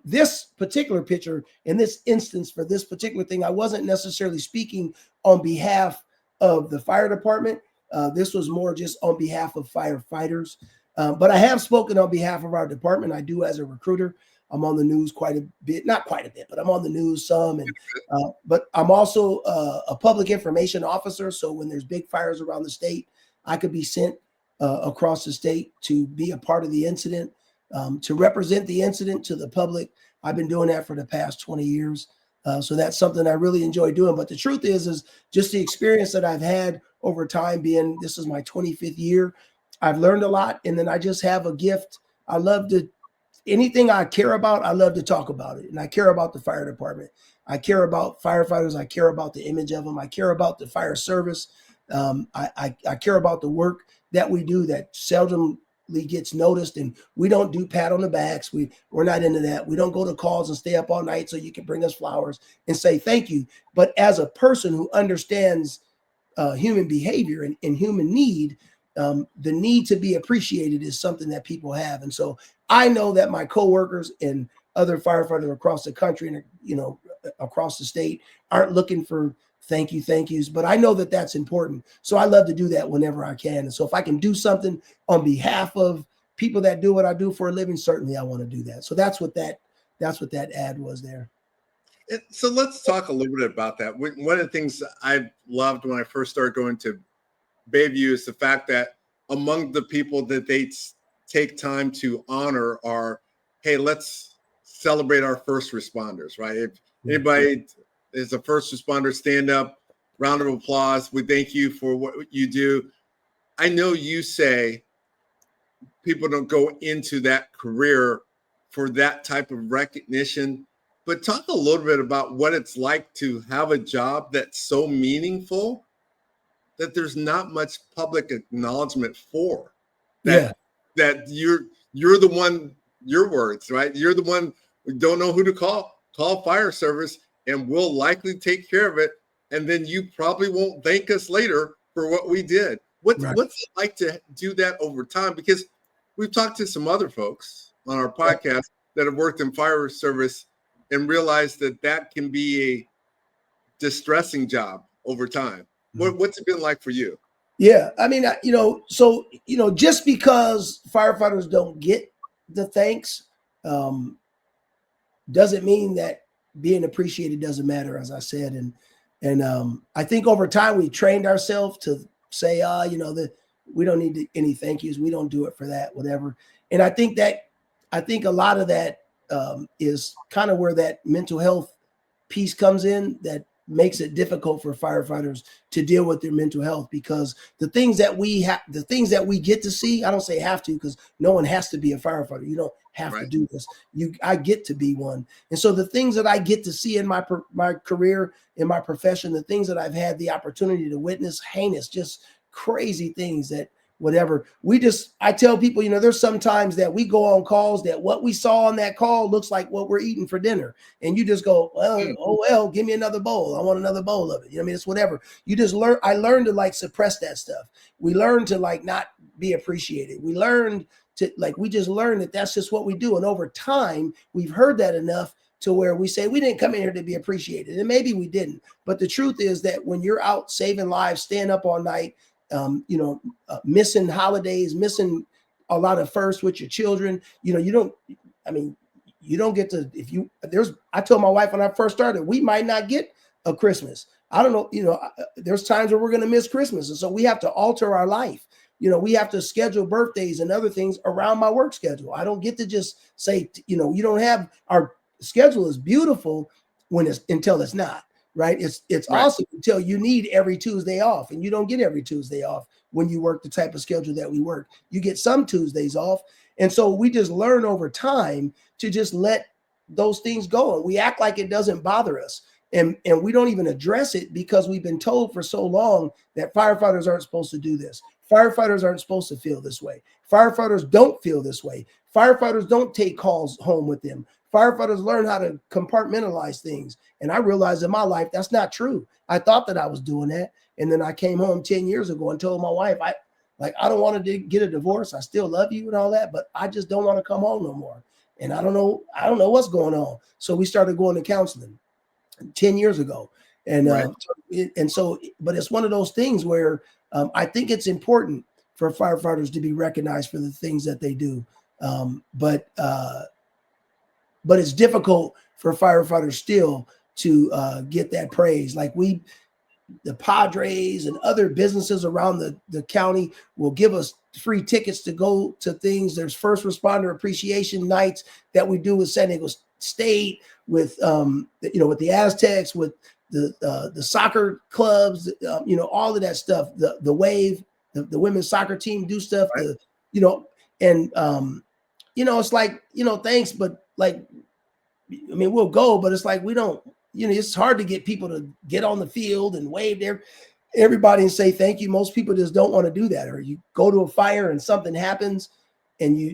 this particular picture, in this instance, for this particular thing, I wasn't necessarily speaking on behalf of the fire department. This was more just on behalf of firefighters. But I have spoken on behalf of our department. I do as a recruiter. I'm on the news quite a bit, not quite a bit, but I'm on the news some. And but I'm also a public information officer. So when there's big fires around the state, I could be sent across the state to be a part of the incident, to represent the incident to the public. I've been doing that for the past 20 years. So that's something I really enjoy doing. But the truth is just the experience that I've had over time, being this is my 25th year. I've learned a lot, and then I just have a gift. I love to, anything I care about, I love to talk about it. And I care about the fire department. I care about firefighters. I care about the image of them. I care about the fire service. I care about the work that we do that seldomly gets noticed, and we don't do pat on the backs. We're not into that. We don't go to calls and stay up all night so you can bring us flowers and say thank you. But as a person who understands human behavior and human need, the need to be appreciated is something that people have. And so I know that my coworkers and other firefighters across the country and, you know, across the state aren't looking for thank yous, but I know that that's important. So I love to do that whenever I can. And so if I can do something on behalf of people that do what I do for a living, certainly I want to do that. So that's what that ad was there. So let's talk a little bit about that. One of the things I loved when I first started going to Bayview is the fact that among the people that they take time to honor are, hey, let's celebrate our first responders, right? If anybody is a first responder, stand up, round of applause. We thank you for what you do. I know you say people don't go into that career for that type of recognition, but talk a little bit about what it's like to have a job that's so meaningful that there's not much public acknowledgement for. That you're the one, your words, right? You're the one who don't know who to call fire service, and we'll likely take care of it. And then you probably won't thank us later for what we did. What's it like to do that over time? Because we've talked to some other folks on our podcast that have worked in fire service and realized that can be a distressing job over time. What's it been like for you? Yeah, I mean, just because firefighters don't get the thanks doesn't mean that being appreciated doesn't matter, as I said. And I think over time we trained ourselves to say, that we don't need any thank yous. We don't do it for that, whatever. And I think a lot of that is kind of where that mental health piece comes in, that makes it difficult for firefighters to deal with their mental health, because the things that we get to see, I don't say have to, because no one has to be a firefighter. You don't have to do this. I get to be one. And so the things that I get to see in my career, in my profession, the things that I've had the opportunity to witness, heinous, just crazy things that whatever. I tell people, there's sometimes that we go on calls that what we saw on that call looks like what we're eating for dinner. And you just go, well, give me another bowl. I want another bowl of it. It's whatever. You just learn. I learned to suppress that stuff. We learned to not be appreciated. We learned to we just learned that that's just what we do. And over time, we've heard that enough to where we say we didn't come in here to be appreciated. And maybe we didn't. But the truth is that when you're out saving lives, staying up all night, missing holidays, missing a lot of firsts with your children, you don't get to, I told my wife when I first started, we might not get a Christmas. I don't know, there's times where we're going to miss Christmas. And so we have to alter our life. We have to schedule birthdays and other things around my work schedule. I don't get to just say, you don't have, our schedule is beautiful until it's not. Right. It's awesome until you need every Tuesday off, and you don't get every Tuesday off when you work the type of schedule that we work. You get some Tuesdays off. And so we just learn over time to just let those things go. And we act like it doesn't bother us. And we don't even address it because we've been told for so long that firefighters aren't supposed to do this. Firefighters aren't supposed to feel this way. Firefighters don't feel this way. Firefighters don't take calls home with them. Firefighters learn how to compartmentalize things. And I realized in my life, that's not true. I thought that I was doing that. And then I came home 10 years ago and told my wife, I don't want to get a divorce. I still love you and all that, but I just don't want to come home no more. And I don't know what's going on. So we started going to counseling 10 years ago. And Right. But it's one of those things where I think it's important for firefighters to be recognized for the things that they do. But it's difficult for firefighters still to get that praise. Like the Padres and other businesses around the county will give us free tickets to go to things. There's first responder appreciation nights that we do with San Diego State, with with the Aztecs, with the soccer clubs, all of that stuff. The Wave, the women's soccer team do stuff. Right. It's like, thanks, but like, I mean, we'll go, but it's like we don't. It's hard to get people to get on the field and wave their everybody and say thank you. Most people just don't want to do that. Or you go to a fire and something happens,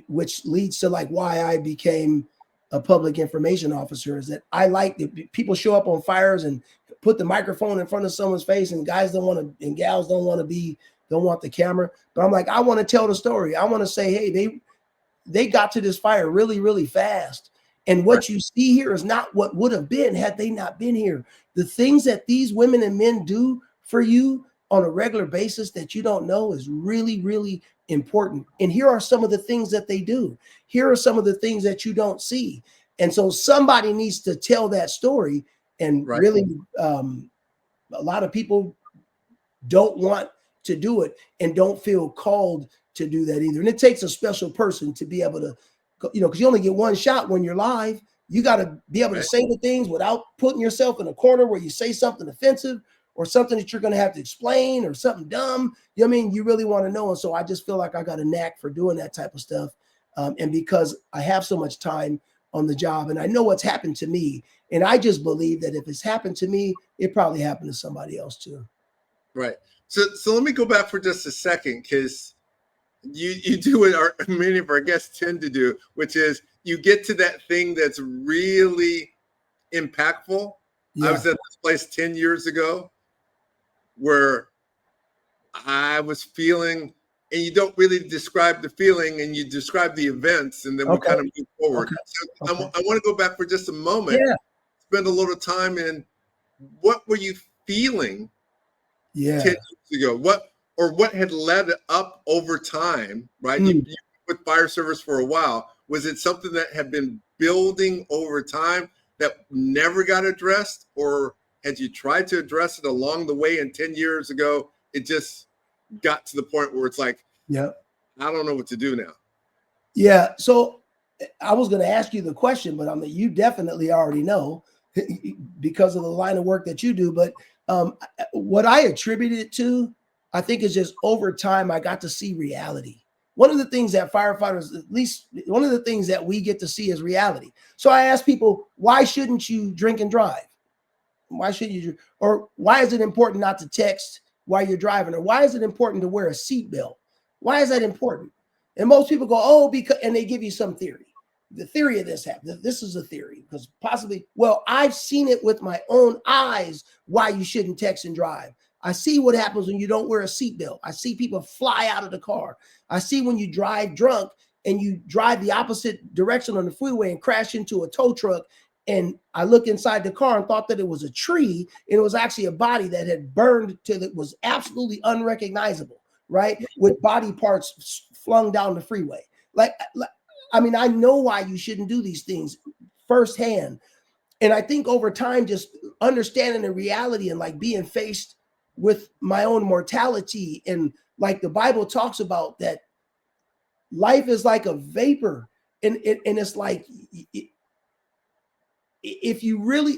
which leads to like why I became a public information officer, is that I like that people show up on fires and put the microphone in front of someone's face, and guys don't want to, and gals don't want the camera. But I'm like, I want to tell the story. I want to say, hey, they got to this fire really, really fast. And what you see here is not what would have been had they not been here. The things that these women and men do for you on a regular basis that you don't know is really, really important. And here are some of the things that they do. Here are some of the things that you don't see. And so somebody needs to tell that story. And really, a lot of people don't want to do it and don't feel called to do that either. And it takes a special person to be able to, because you only get one shot when you're live. You got to be able to say the things without putting yourself in a corner where you say something offensive or something that you're going to have to explain or something dumb. You know what I mean? You really want to know. And so I just feel like I got a knack for doing that type of stuff. And because I have so much time on the job and I know what's happened to me, and I just believe that if it's happened to me, it probably happened to somebody else too. Right. So let me go back for just a second, because you do what many of our guests tend to do, which is you get to that thing that's really impactful. Yeah. I was at this place 10 years ago where I was feeling, and you don't really describe the feeling, and you describe the events, and then we kind of move forward. So I want to go back for just a moment, spend a little time in what were you feeling 10 years ago? What had led up over time, right? You with fire service for a while. Was it something that had been building over time that never got addressed? Or had you tried to address it along the way, and 10 years ago, it just got to the point where it's like, I don't know what to do now? Yeah. So I was going to ask you the question, but you definitely already know because of the line of work that you do. But what I attribute it to, I think, is just over time, I got to see reality. One of the things that firefighters, at least one of the things that we get to see is reality. So I ask people, why shouldn't you drink and drive? Why should you? Or why is it important not to text while you're driving? Or why is it important to wear a seatbelt? Why is that important? And most people go, oh, because, and they give you some theory. The theory of this happened. This is a theory because possibly, well, I've seen it with my own eyes why you shouldn't text and drive. I see what happens when you don't wear a seatbelt. I see people fly out of the car. I see when you drive drunk and you drive the opposite direction on the freeway and crash into a tow truck. And I look inside the car and thought that it was a tree, and it was actually a body that had burned till it was absolutely unrecognizable, right? With body parts flung down the freeway. I mean, I know why you shouldn't do these things firsthand. And I think over time, just understanding the reality and like being faced with my own mortality, and like the Bible talks about that life is like a vapor. And it's like, if you really,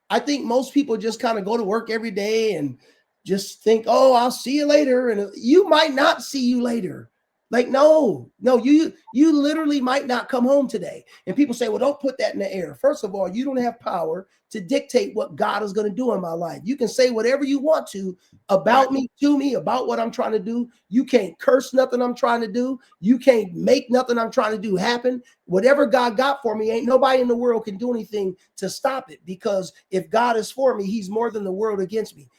I think most people just kind of go to work every day and just think, oh, I'll see you later. And you might not see you later. Like, no, you literally might not come home today. And people say, well, don't put that in the air. First of all, you don't have power to dictate what God is going to do in my life. You can say whatever you want to about me, to me, about what I'm trying to do. You can't curse nothing I'm trying to do. You can't make nothing I'm trying to do happen. Whatever God got for me, ain't nobody in the world can do anything to stop it, because if God is for me, he's more than the world against me.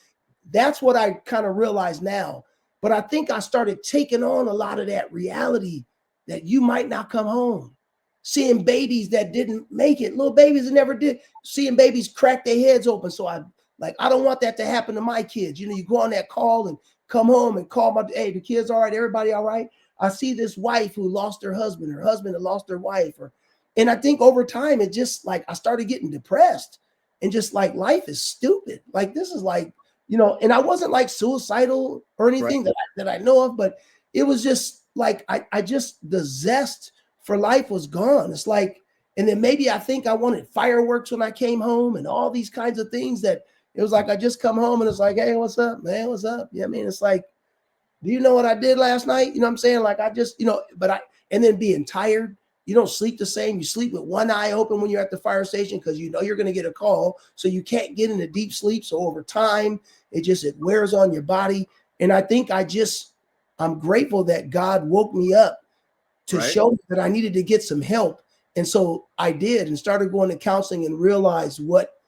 That's what I kind of realize now. But I think I started taking on a lot of that reality that you might not come home. Seeing babies that didn't make it, little babies that never did, seeing babies crack their heads open. So I don't want that to happen to my kids. You know, you go on that call and come home and call my, hey, the kids all right, everybody all right. I see this wife who lost her husband that lost their wife. And I think over time, it just like, I started getting depressed and just like, life is stupid. Like, this is like, you know, and I wasn't like suicidal or anything that I know of, but it was just like, I just, the zest for life was gone. It's like, and then maybe I think I wanted fireworks when I came home and all these kinds of things that it was like, I just come home and it's like, hey, what's up, man? What's up? Yeah, I mean, it's like, do you know what I did last night? You know what I'm saying? Like, I just, you know, and then being tired. You don't sleep the same. You sleep with one eye open when you're at the fire station because you know you're going to get a call. So you can't get into deep sleep. So over time, it wears on your body. And I think I'm grateful that God woke me up to show me that I needed to get some help. And so I did, and started going to counseling and realized what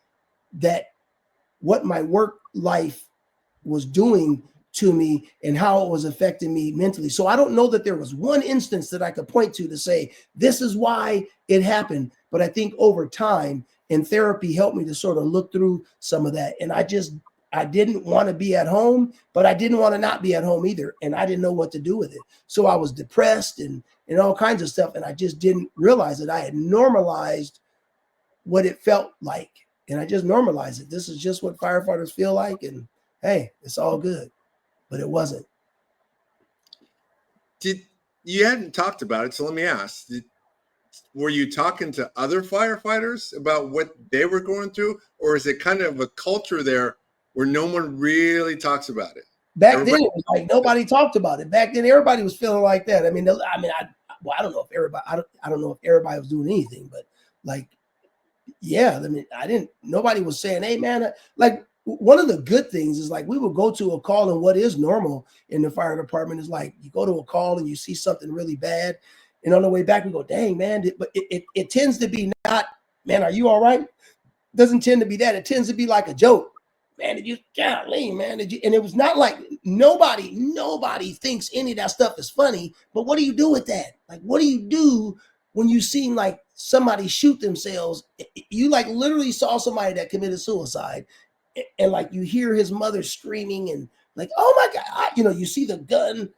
my work life was doing to me and how it was affecting me mentally. So I don't know that there was one instance that I could point to say, this is why it happened. But I think over time, and therapy helped me to sort of look through some of that. And I didn't want to be at home, but I didn't want to not be at home either. And I didn't know what to do with it. So I was depressed and all kinds of stuff. And I just didn't realize that I had normalized what it felt like. And I just normalized it. This is just what firefighters feel like. And hey, it's all good. But it wasn't. You hadn't talked about it, so let me ask. Were you talking to other firefighters about what they were going through? Or is it kind of a culture there where no one then it was like nobody talked about it. Back then, everybody was feeling like that. I don't know if everybody, I don't know if everybody was doing anything, but like, yeah, I mean, nobody was saying, hey man, like, one of the good things is like we would go to a call, and what is normal in the fire department is like you go to a call and you see something really bad, and on the way back we go, dang man, but it tends to be not, man, are you all right? Doesn't tend to be that. It tends to be like a joke. Man, did you, golly, man, did you? And it was not like nobody thinks any of that stuff is funny, but what do you do with that? Like, what do you do when you see like somebody shoot themselves? You like literally saw somebody that committed suicide, and like you hear his mother screaming and like, oh my God, you see the gun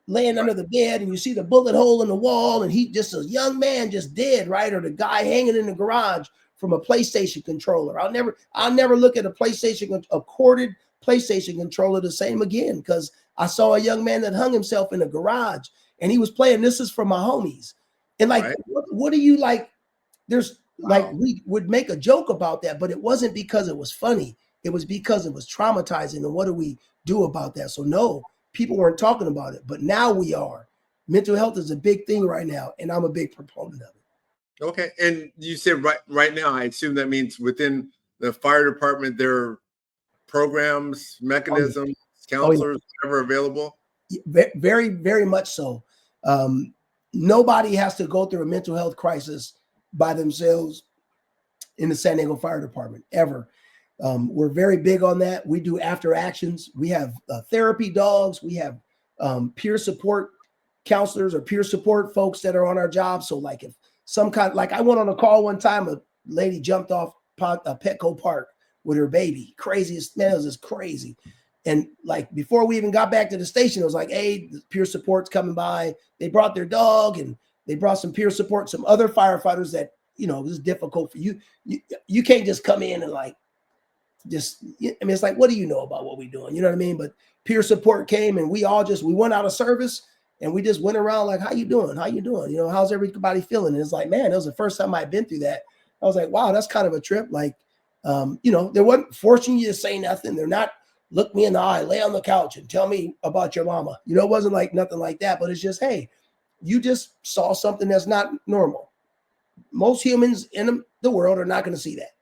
laying under the bed and you see the bullet hole in the wall and he just a young man just dead, right? Or the guy hanging in the garage from a PlayStation controller. I'll never look at a corded PlayStation controller the same again, because I saw a young man that hung himself in a garage and he was playing This Is For My Homies. And like, what do you like? There's like, we would make a joke about that, but it wasn't because it was funny. It was because it was traumatizing. And what do we do about that? So no, people weren't talking about it, but now we are. Mental health is a big thing right now, and I'm a big proponent of it. Okay. And you said right now, I assume that means within the fire department, there are programs, mechanisms, counselors, whatever available? Very, very much so. Nobody has to go through a mental health crisis by themselves in the San Diego Fire Department, ever. We're very big on that. We do after actions. We have therapy dogs. We have peer support counselors or peer support folks that are on our job. So like if like I went on a call one time, a lady jumped off Petco Park with her baby. Craziest, man, it was just crazy. And like before we even got back to the station, it was like, hey, the peer support's coming by. They brought their dog and they brought some peer support, some other firefighters that, it was difficult for you. You can't just come in and like, it's like, what do you know about what we're doing? You know what I mean? But peer support came and we went out of service and we just went around like, how you doing? How you doing? How's everybody feeling? And it's like, man, that was the first time I'd been through that. I was like, wow, that's kind of a trip. Like, they weren't forcing you to say nothing. They're not look me in the eye, lay on the couch and tell me about your mama. You know, it wasn't like nothing like that, but it's just, hey, you just saw something that's not normal. Most humans in the world are not going to see that,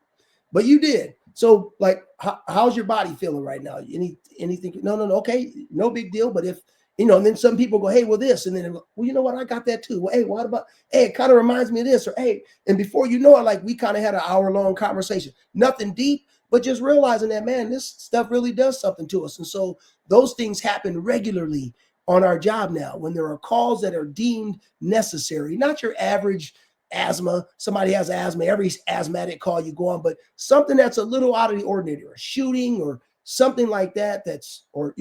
but you did. So, like, how's your body feeling right now? Anything? No, okay, no big deal. But if and then some people go, hey, well, this, and then, well, you know what? I got that too. Well, hey, what about? Hey, it kind of reminds me of this, or hey, and before you know it, like we kind of had an hour-long conversation. Nothing deep, but just realizing that, man, this stuff really does something to us. And so those things happen regularly on our job now when there are calls that are deemed necessary, not your average asthma. Somebody has asthma, every asthmatic call you go on, but something that's a little out of the ordinary, or a shooting or something like that. That's, or,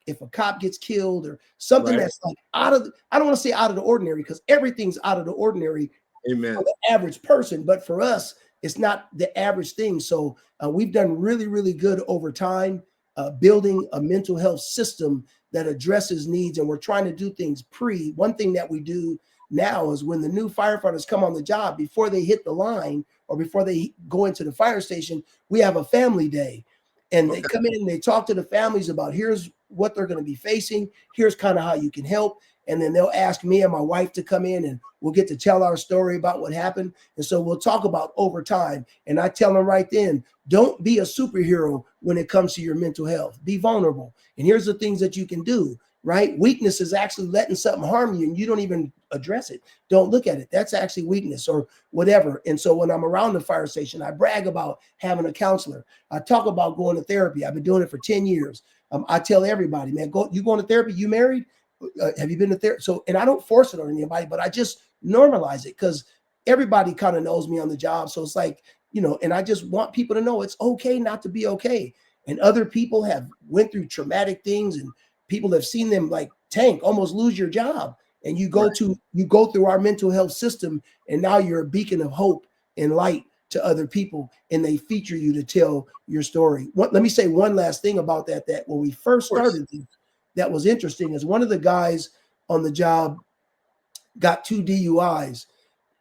if a cop gets killed or something that's like I don't want to say out of the ordinary, because everything's out of the ordinary. Amen. For the average person, but for us, it's not the average thing. So we've done really, really good over time, building a mental health system that addresses needs. And we're trying to do things one thing that we do now is when the new firefighters come on the job, before they hit the line or before they go into the fire station, we have a family day. And they come in and they talk to the families about, here's what they're going to be facing. Here's kind of how you can help. And then they'll ask me and my wife to come in and we'll get to tell our story about what happened. And so we'll talk about over time. And I tell them right then, don't be a superhero when it comes to your mental health. Be vulnerable. And here's the things that you can do, right? Weakness is actually letting something harm you and you don't even address it. Don't look at it. That's actually weakness or whatever. And so when I'm around the fire station, I brag about having a counselor. I talk about going to therapy. I've been doing it for 10 years. I tell everybody, man, you going to therapy? You married? Have you been to therapy? So, and I don't force it on anybody, but I just normalize it because everybody kind of knows me on the job. So it's like, and I just want people to know it's okay not to be okay. And other people have went through traumatic things and people have seen them like tank, almost lose your job. And you go through our mental health system and now you're a beacon of hope and light to other people, and they feature you to tell your story. Let me say one last thing about that when we first started this, that was interesting is one of the guys on the job got 2 DUIs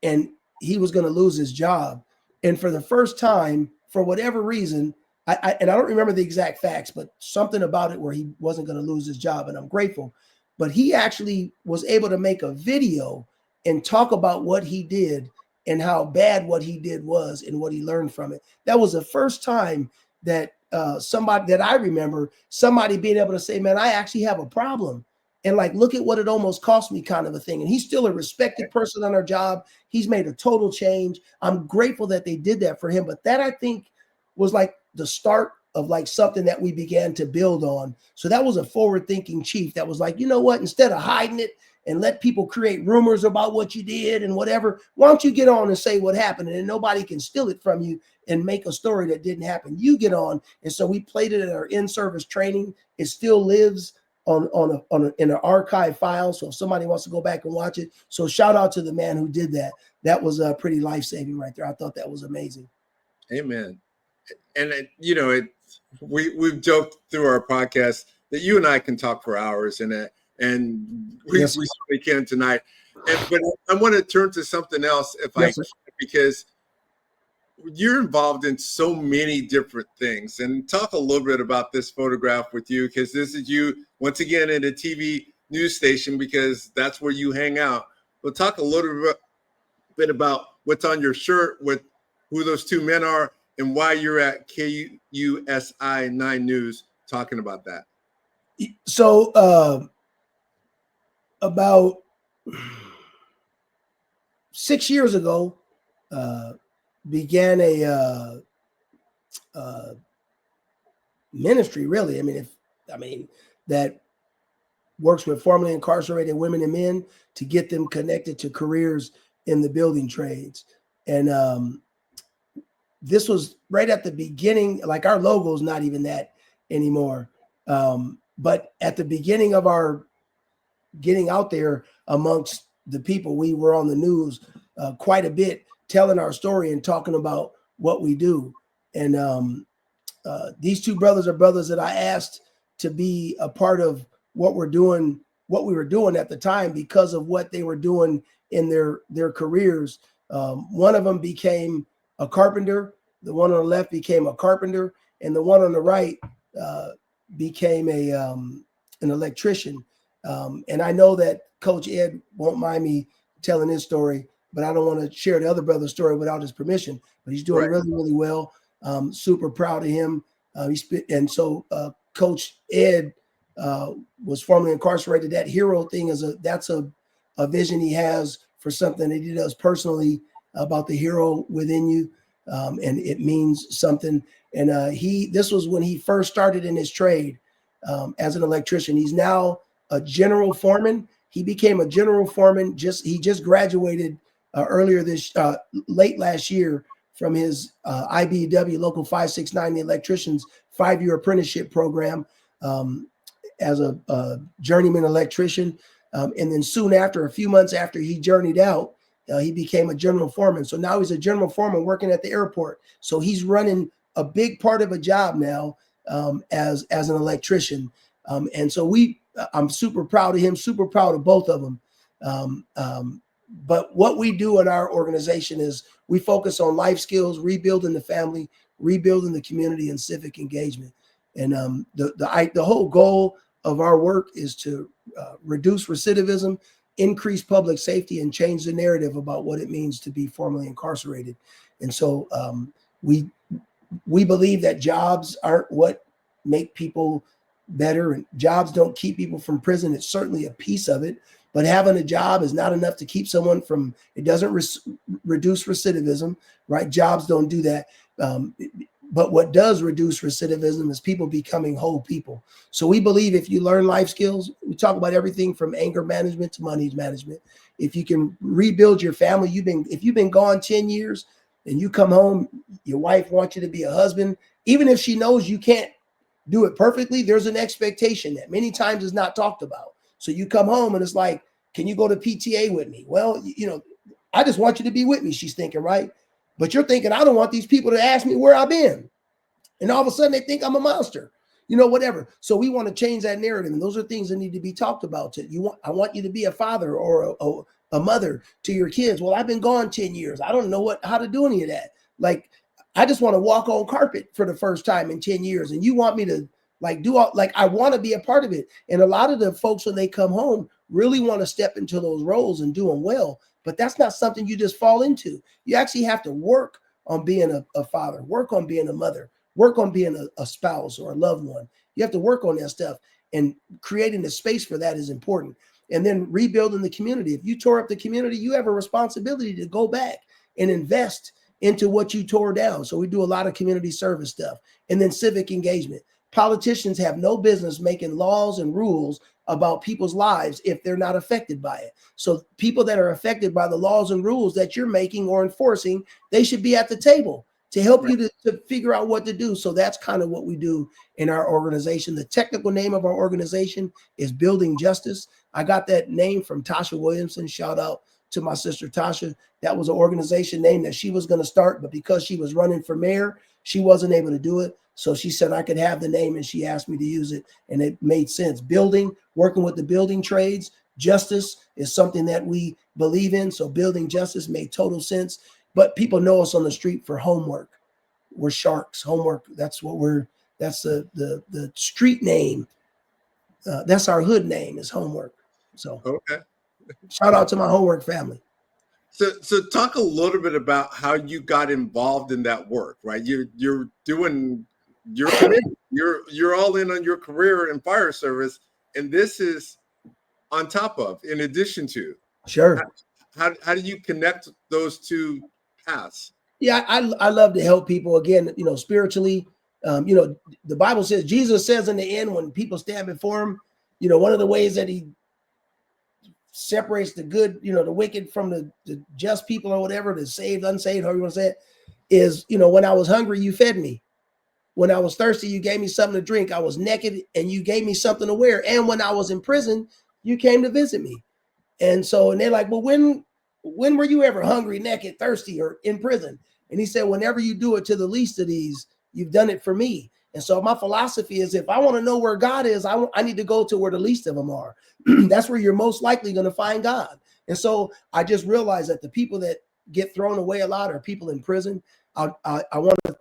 and he was going to lose his job. And for the first time, for whatever reason, I don't remember the exact facts, but something about it where he wasn't going to lose his job. And I'm grateful, but he actually was able to make a video and talk about what he did and how bad what he did was and what he learned from it. That was the first time that somebody that I remember, somebody being able to say, man, I actually have a problem. And like, look at what it almost cost me, kind of a thing. And he's still a respected person on our job. He's made a total change. I'm grateful that they did that for him. But that, I think, was like the start of like something that we began to build on. So that was a forward-thinking chief that was like, you know what, instead of hiding it and let people create rumors about what you did and whatever, why don't you get on and say what happened, and nobody can steal it from you and make a story that didn't happen. You get on. And so we played it at our in-service training. It still lives in an archive file. So if somebody wants to go back and watch it. So shout out to the man who did that. That was pretty life-saving right there. I thought that was amazing. Amen. And we've joked through our podcast that you and I can talk for hours, and we certainly can tonight. But I want to turn to something else because you're involved in so many different things, and talk a little bit about this photograph with you, because this is you once again in a TV news station, because that's where you hang out. But talk a little bit about what's on your shirt, who those two men are, and why you're at KUSI 9 News talking about that. So about 6 years ago, began a ministry, really. That works with formerly incarcerated women and men to get them connected to careers in the building trades. And this was right at the beginning, like our logo is not even that anymore. But at the beginning of our getting out there amongst the people, we were on the news quite a bit, telling our story and talking about what we do. And these two brothers are brothers that I asked to be a part of what we were doing at the time, because of what they were doing in their careers. One of them became a carpenter. The one on the left became a carpenter, and the one on the right became an electrician. And I know that Coach Ed won't mind me telling his story, but I don't want to share the other brother's story without his permission. But he's doing Right. really, really well. Super proud of him. Coach Ed was formerly incarcerated. That hero thing that's a vision he has for something that he does personally about the hero within you, and it means something. And this was when he first started in his trade as an electrician. He's now a general foreman. He became a general foreman. He just graduated late last year from his IBEW Local 569, the electricians 5-year apprenticeship program, as a journeyman electrician. And then soon after, a few months after he journeyed out, he became a general foreman. So now he's a general foreman working at the airport. So he's running a big part of a job now as an electrician. And so I'm super proud of him, super proud of both of them. But what we do in our organization is we focus on life skills, rebuilding the family, rebuilding the community, and civic engagement. And the whole goal of our work is to reduce recidivism, increase public safety, and change the narrative about what it means to be formerly incarcerated. And so we believe that jobs aren't what make people better, and jobs don't keep people from prison. It's certainly a piece of it, but having a job is not enough to keep someone from. It doesn't reduce recidivism, right? Jobs don't do that. But what does reduce recidivism is people becoming whole people. So we believe if you learn life skills, we talk about everything from anger management to money management. If you can rebuild your family, if you've been gone 10 years and you come home, your wife wants you to be a husband, even if she knows you can't do it perfectly, there's an expectation that many times is not talked about. So you come home and it's like, can you go to PTA with me? Well, I just want you to be with me, she's thinking, right? But you're thinking, I don't want these people to ask me where I've been. And all of a sudden they think I'm a monster, whatever. So we want to change that narrative. And those are things that need to be talked about. I want you to be a father or a mother to your kids. Well, I've been gone 10 years. I don't know how to do any of that. Like, I just want to walk on carpet for the first time in 10 years. And you want me to I want to be a part of it. And a lot of the folks, when they come home, really want to step into those roles and do them well. But that's not something you just fall into. You actually have to work on being a father, work on being a mother, work on being a spouse or a loved one. You have to work on that stuff, and creating the space for that is important. And then rebuilding the community. If you tore up the community, you have a responsibility to go back and invest into what you tore down. So we do a lot of community service stuff. And then civic engagement. Politicians have no business making laws and rules about people's lives if they're not affected by it. So people that are affected by the laws and rules that you're making or enforcing, they should be at the table to help you to figure out what to do. So that's kind of what we do in our organization. The technical name of our organization is Building Justice. I got that name from Tasha Williamson. Shout out to my sister Tasha. That was an organization name that she was going to start, but because she was running for mayor, she wasn't able to do it. So she said I could have the name, and she asked me to use it, and it made sense. Building, working with the building trades. Justice is something that we believe in, so Building Justice made total sense. But people know us on the street for homework. We're Sharks. Homework. That's the street name. That's our hood name, is Homework. So okay. Shout out to my Homework family. So talk a little bit about how you got involved in that work, right? You're doing your commitment. You're all in on your career in fire service, and this is on top of, in addition to. Sure. How do you connect those two paths? Yeah, I love to help people, again, spiritually. The Bible says, Jesus says in the end, when people stand before him, one of the ways that he separates the good, the wicked from the just people or whatever, the saved, unsaved, however you want to say it, is, when I was hungry, you fed me. When I was thirsty, you gave me something to drink. I was naked and you gave me something to wear. And when I was in prison, you came to visit me. And they're like, well, when were you ever hungry, naked, thirsty, or in prison? And he said, whenever you do it to the least of these, you've done it for me. And so my philosophy is, if I want to know where God is, I need to go to where the least of them are. That's where you're most likely going to find God. And so I just realized that the people that get thrown away a lot are people in prison. I want to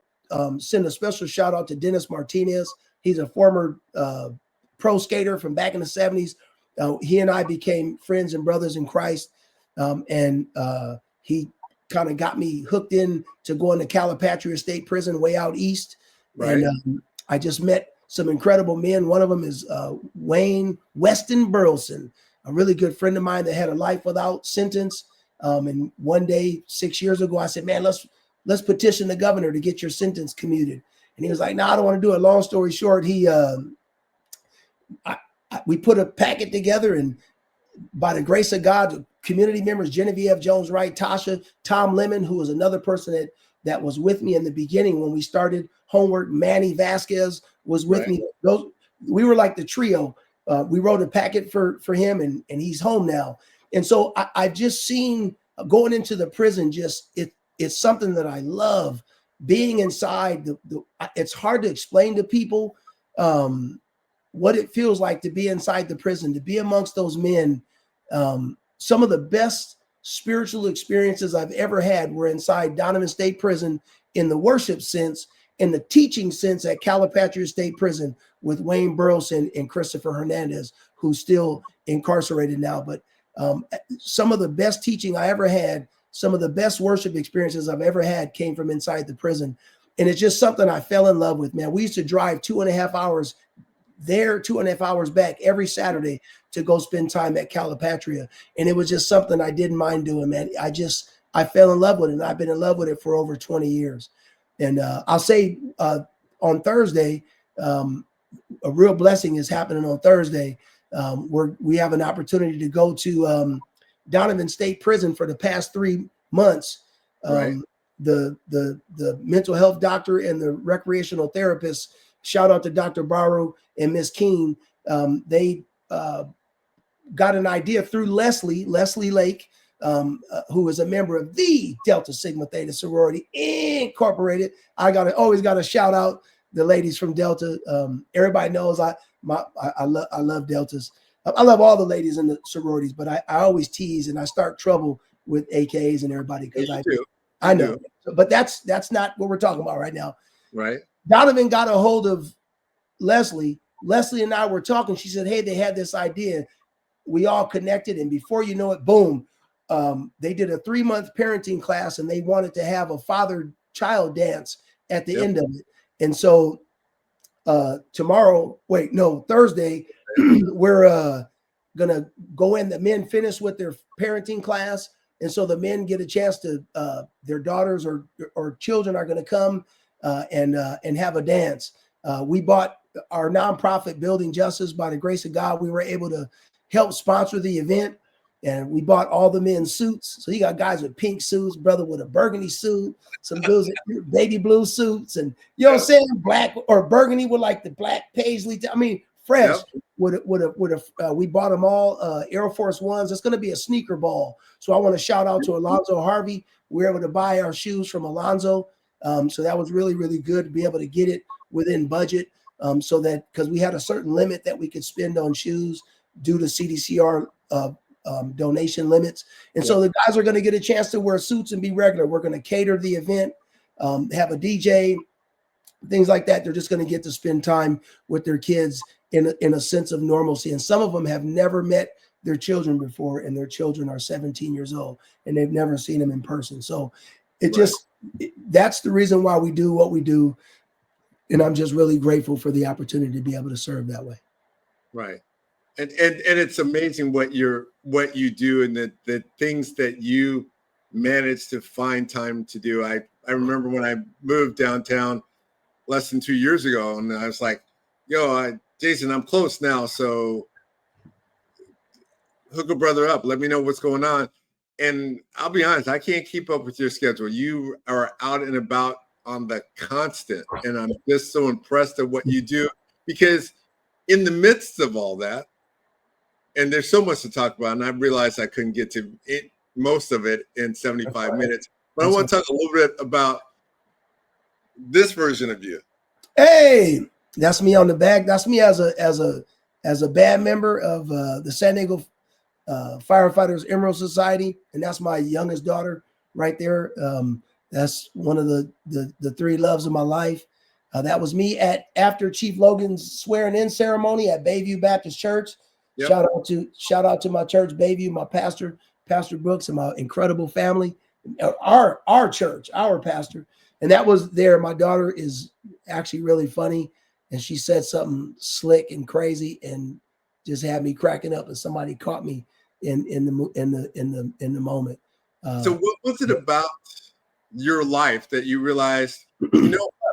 send a special shout out to Dennis Martinez. He's a former pro skater from back in the 70s. He and I became friends and brothers in Christ. And he kind of got me hooked in to going to Calipatria State Prison way out east. Right. And I just met some incredible men. One of them is Wayne Weston Burleson, a really good friend of mine that had a life without sentence. And one day, 6 years ago, I said, man, let's petition the governor to get your sentence commuted. And he was like, no, I don't want to do it. Long story short, we put a packet together, and by the grace of God, community members, Genevieve Jones Wright, Tasha, Tom Lemon, who was another person that was with me in the beginning when we started Homework, Manny Vasquez was with me. We were like the trio. We wrote a packet for him, and he's home now. And so I've just seen going into the prison, it's something that I love. Being inside, it's hard to explain to people what it feels like to be inside the prison, to be amongst those men. Some of the best spiritual experiences I've ever had were inside Donovan State Prison in the worship sense, in the teaching sense at Calipatria State Prison with Wayne Burleson and Christopher Hernandez, who's still incarcerated now. But some of the best teaching I ever had, some of the best worship experiences I've ever had came from inside the prison. And it's just something I fell in love with, man. We used to drive 2.5 hours there, 2.5 hours back every Saturday to go spend time at Calipatria. And it was just something I didn't mind doing, man. I fell in love with it, and I've been in love with it for over 20 years. And I'll say on Thursday, a real blessing is happening on Thursday. We have an opportunity to go to Donovan State Prison for the past 3 months. Right. The mental health doctor and the recreational therapist, shout out to Dr. Baru and Miss Keene. They got an idea through Leslie Lake, who is a member of the Delta Sigma Theta Sorority Incorporated. Always got to shout out the ladies from Delta. Everybody knows I love Deltas. I love all the ladies in the sororities, but I always tease and I start trouble with AKAs and everybody because I know. But that's not what we're talking about right now. Right. Donovan got a hold of Leslie. Leslie and I were talking. She said, hey, they had this idea. We all connected, and before you know it, boom, they did a 3-month parenting class, and they wanted to have a father-child dance at the end of it. And so Thursday, we're gonna go in. The men finish with their parenting class, and so the men get a chance to their daughters or children are going to come and have a dance. We bought our nonprofit Building Justice. By the grace of God, we were able to help sponsor the event, and we bought all the men's suits. So you got guys with pink suits, brother with a burgundy suit, some dudes with baby blue suits, and you know what I'm saying, black or burgundy with like the black paisley. I mean, fresh. We bought them all Air Force Ones. It's going to be a sneaker ball. So I want to shout out to Alonzo Harvey. We were able to buy our shoes from Alonzo. So that was really, really good to be able to get it within budget. So that because we had a certain limit that we could spend on shoes due to CDCR donation limits. And so the guys are going to get a chance to wear suits and be regular. We're going to cater the event, have a DJ, things like that. They're just going to get to spend time with their kids in a sense of normalcy. And some of them have never met their children before, and their children are 17 years old and they've never seen them in person. So that's the reason why we do what we do. And I'm just really grateful for the opportunity to be able to serve that way. Right. And it's amazing what you do and the things that you manage to find time to do. I remember when I moved downtown less than 2 years ago, and I was like, Jason, I'm close now. So hook a brother up. Let me know what's going on. And I'll be honest, I can't keep up with your schedule. You are out and about on the constant. And I'm just so impressed at what you do, because in the midst of all that, and there's so much to talk about, and I realized I couldn't get to most of it in 75 minutes, but I want to talk a little bit about this version of you. Hey, that's me on the back. That's me as a band member of the San Diego Firefighters Emerald Society, and that's my youngest daughter right there. That's one of the three loves of my life. That was me after Chief Logan's swearing in ceremony at Bayview Baptist Church. Yep. Shout out to my church, Bayview, my pastor, Pastor Brooks, and my incredible family. Our church, our pastor. And that was there. My daughter is actually really funny, and she said something slick and crazy and just had me cracking up, and somebody caught me in the moment. So what was it about your life that you realized,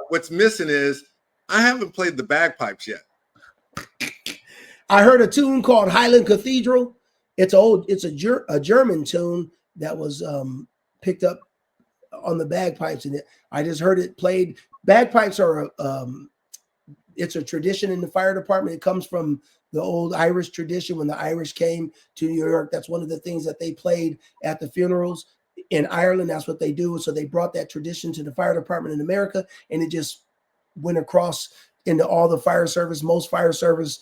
what's missing is I haven't played the bagpipes yet? I heard a tune called Highland Cathedral. It's a German tune that was picked up on the bagpipes, and I just heard it played. Bagpipes are it's a tradition in the fire department. It comes from the old Irish tradition. When the Irish came to New York, that's one of the things that they played at the funerals. In Ireland, that's what they do. So they brought that tradition to the fire department in America, and it just went across into all the fire service. Most fire service,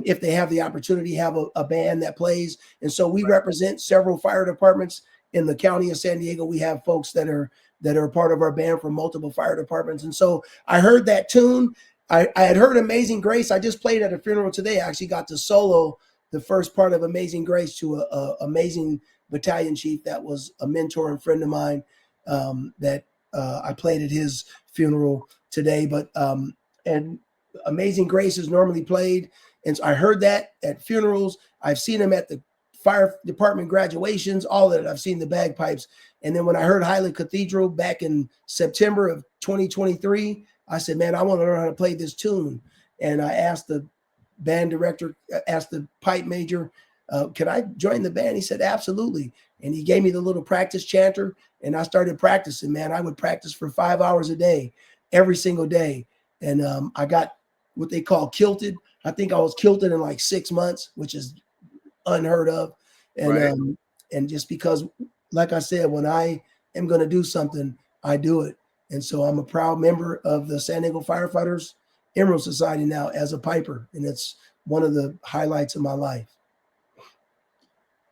if they have the opportunity, have a band that plays. And so we represent several fire departments in the county of San Diego. We have folks that are part of our band from multiple fire departments. And so I heard that tune. I had heard Amazing Grace. I just played at a funeral today. I actually got to solo the first part of Amazing Grace to a amazing battalion chief that was a mentor and friend of mine, that I played at his funeral today. But and Amazing Grace is normally played. And so I heard that at funerals. I've seen him at the fire department graduations, all of it. I've seen the bagpipes. And then when I heard Highland Cathedral back in September of 2023, I said, man, I want to learn how to play this tune. And I asked the band director, asked the pipe major, can I join the band? He said, absolutely. And he gave me the little practice chanter, and I started practicing, man. I would practice for 5 hours a day, every single day. And I got what they call kilted. I think I was kilted in like 6 months, which is unheard of. And Right. And just because, like I said, when I am going to do something, I do it. And so I'm a proud member of the San Diego Firefighters Emerald Society now as a piper, and it's one of the highlights of my life.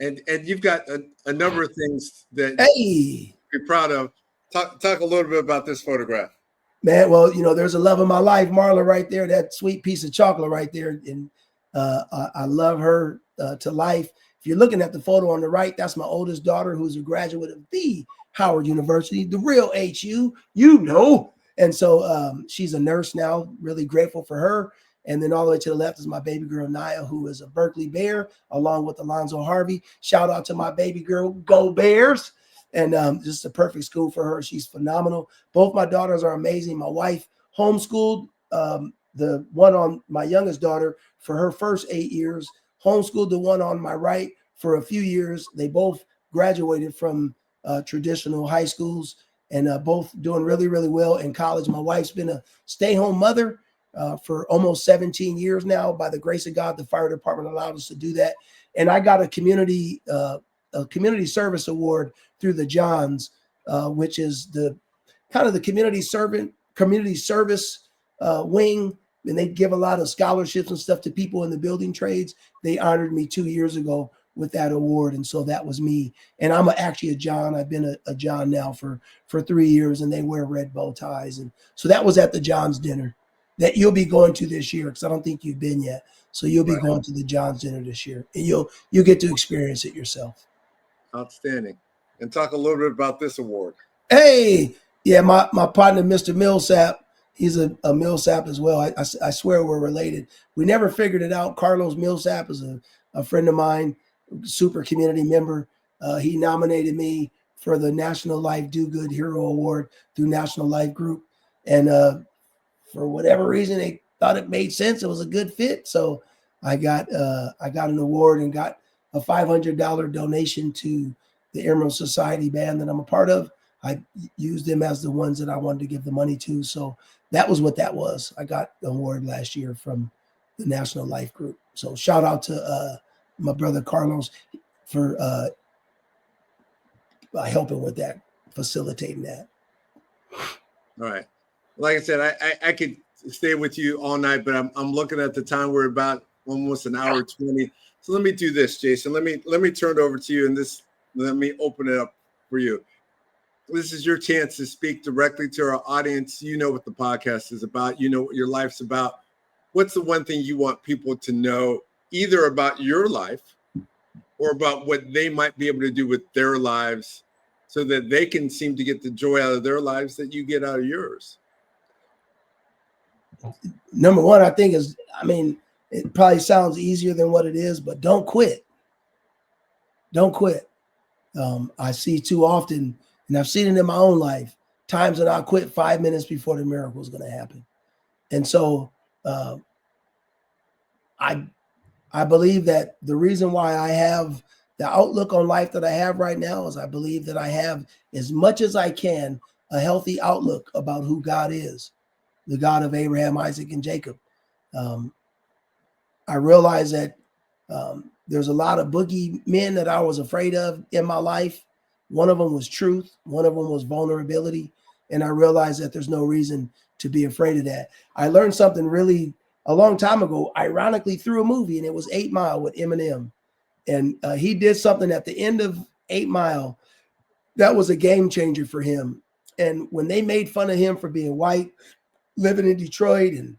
And you've got a number of things that you're proud of. Talk a little bit about this photograph. Man, well, there's a love of my life, Marla, right there, that sweet piece of chocolate right there. And I love her to life. If you're looking at the photo on the right, that's my oldest daughter, who's a graduate of the Howard University, the real HU, And so she's a nurse now, really grateful for her. And then all the way to the left is my baby girl, Naya, who is a Berkeley Bear, along with Alonzo Harvey. Shout out to my baby girl, Go Bears. And just a perfect school for her. She's phenomenal. Both my daughters are amazing. My wife homeschooled the one on my youngest daughter for her first 8 years, homeschooled the one on my right for a few years. They both graduated from traditional high schools, and both doing really, really well in college. My wife's been a stay-home mother for almost 17 years now. By the grace of God, the fire department allowed us to do that. And I got a community service award through the Johns, which is the kind of the community service wing. And they give a lot of scholarships and stuff to people in the building trades. They honored me 2 years ago with that award. And so that was me. And I'm actually a John. I've been a John now for 3 years, and they wear red bow ties. And so that was at the John's dinner that you'll be going to this year, because I don't think you've been yet. So you'll be going to the John's dinner this year, and you'll get to experience it yourself. Outstanding. And talk a little bit about this award. Hey, yeah, my partner, Mr. Millsap, he's a Millsap as well. I swear we're related. We never figured it out. Carlos Millsap is a friend of mine, super community member. He nominated me for the National Life Do Good Hero Award through National Life Group. And for whatever reason, they thought it made sense. It was a good fit. So I got an award and got a $500 donation to the Emerald Society band that I'm a part of. I used them as the ones that I wanted to give the money to. So that was what that was. I got the award last year from the National Life Group. So shout out to my brother Carlos for helping with that, facilitating that. All right. Like I said, I could stay with you all night, but I'm looking at the time. We're about almost an hour 20. So let me do this, Jason. Let me turn it over to you, and let me open it up for you. this is your chance to speak directly to our audience. You know what the podcast is about. You know what your life's about. What's the one thing you want people to know, either about your life or about what they might be able to do with their lives so that they can seem to get the joy out of their lives that you get out of yours? Number one, I think is, I mean, it probably sounds easier than what it is, but don't quit. Don't quit. I see too often, and I've seen it in my own life, times that I quit 5 minutes before the miracle is going to happen. And so I believe that the reason why I have the outlook on life that I have right now is I believe that I have, as much as I can, a healthy outlook about who God is, the God of Abraham, Isaac, and Jacob. I realize that there's a lot of boogeymen that I was afraid of in my life. One of them was truth. One of them was vulnerability. And I realized that there's no reason to be afraid of that. I learned something really a long time ago, ironically, through a movie, and it was 8 Mile with Eminem. And he did something at the end of 8 Mile that was a game changer for him. And when they made fun of him for being white, living in Detroit, and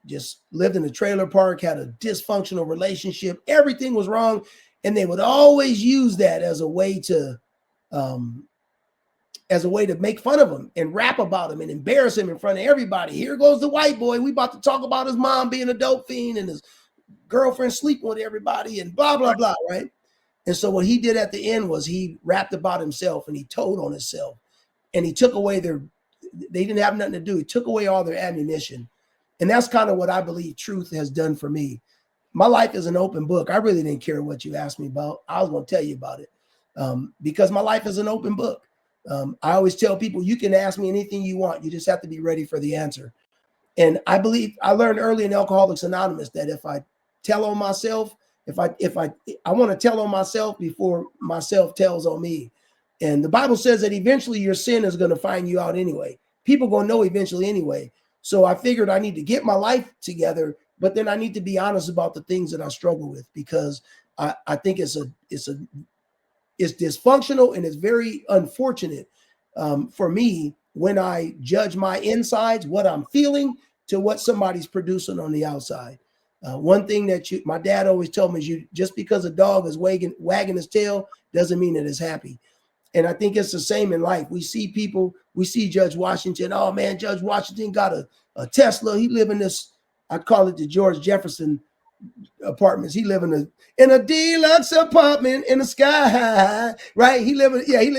just lived in a trailer park, had a dysfunctional relationship, everything was wrong. And they would always use that as a way to make fun of him and rap about him and embarrass him in front of everybody. Here goes the white boy. We about to talk about his mom being a dope fiend and his girlfriend sleeping with everybody and blah, blah, blah, right? And so what he did at the end was he rapped about himself and he told on himself. And he took away they didn't have nothing to do. He took away all their ammunition. And that's kind of what I believe truth has done for me. My life is an open book. I really didn't care what you asked me about. I was going to tell you about it because my life is an open book. I always tell people, you can ask me anything you want. You just have to be ready for the answer. And I believe I learned early in Alcoholics Anonymous that if I tell on myself, if I want to tell on myself before myself tells on me. And the Bible says that eventually your sin is going to find you out anyway. People going to know eventually anyway. So I figured I need to get my life together, but then I need to be honest about the things that I struggle with, because I think it's dysfunctional and it's very unfortunate for me when I judge my insides, what I'm feeling, to what somebody's producing on the outside. One thing that my dad always told me is just because a dog is wagging his tail doesn't mean that it's happy. And I think it's the same in life. We see people, we see Judge Washington. Oh man, Judge Washington got a Tesla. He live in this, I call it the George Jefferson apartments. He live in a deluxe apartment in the sky, right? He live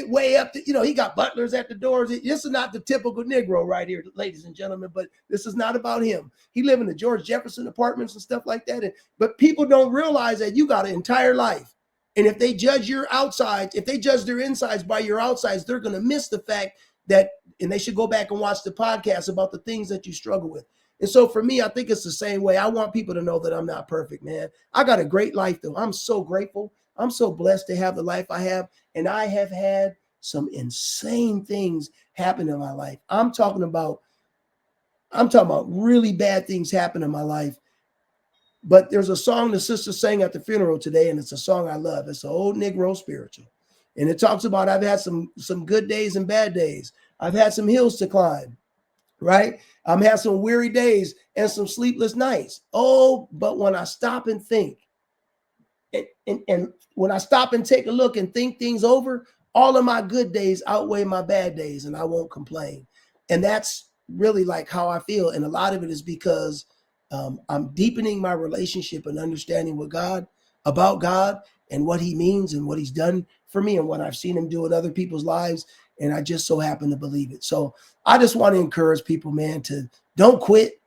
way up to, he got butlers at the doors. This is not the typical Negro right here, ladies and gentlemen, but this is not about him. He live in the George Jefferson apartments and stuff like that. But people don't realize that you got an entire life. And if they judge your outsides, if they judge their insides by your outsides, they're going to miss the fact that, and they should go back and watch the podcast about the things that you struggle with. And so for me, I think it's the same way. I want people to know that I'm not perfect, man. I got a great life, though. I'm so grateful. I'm so blessed to have the life I have. And I have had some insane things happen in my life. I'm talking about really bad things happen in my life. But there's a song the sister sang at the funeral today, and it's a song I love. It's an old Negro spiritual. And it talks about I've had some good days and bad days. I've had some hills to climb, right? I've had some weary days and some sleepless nights. Oh, but when I stop and think, and when I stop and take a look and think things over, all of my good days outweigh my bad days, and I won't complain. And that's really like how I feel. And a lot of it is because I'm deepening my relationship and understanding with God, about God and what he means and what he's done for me and what I've seen him do in other people's lives. And I just so happen to believe it. So I just want to encourage people, man, to don't quit.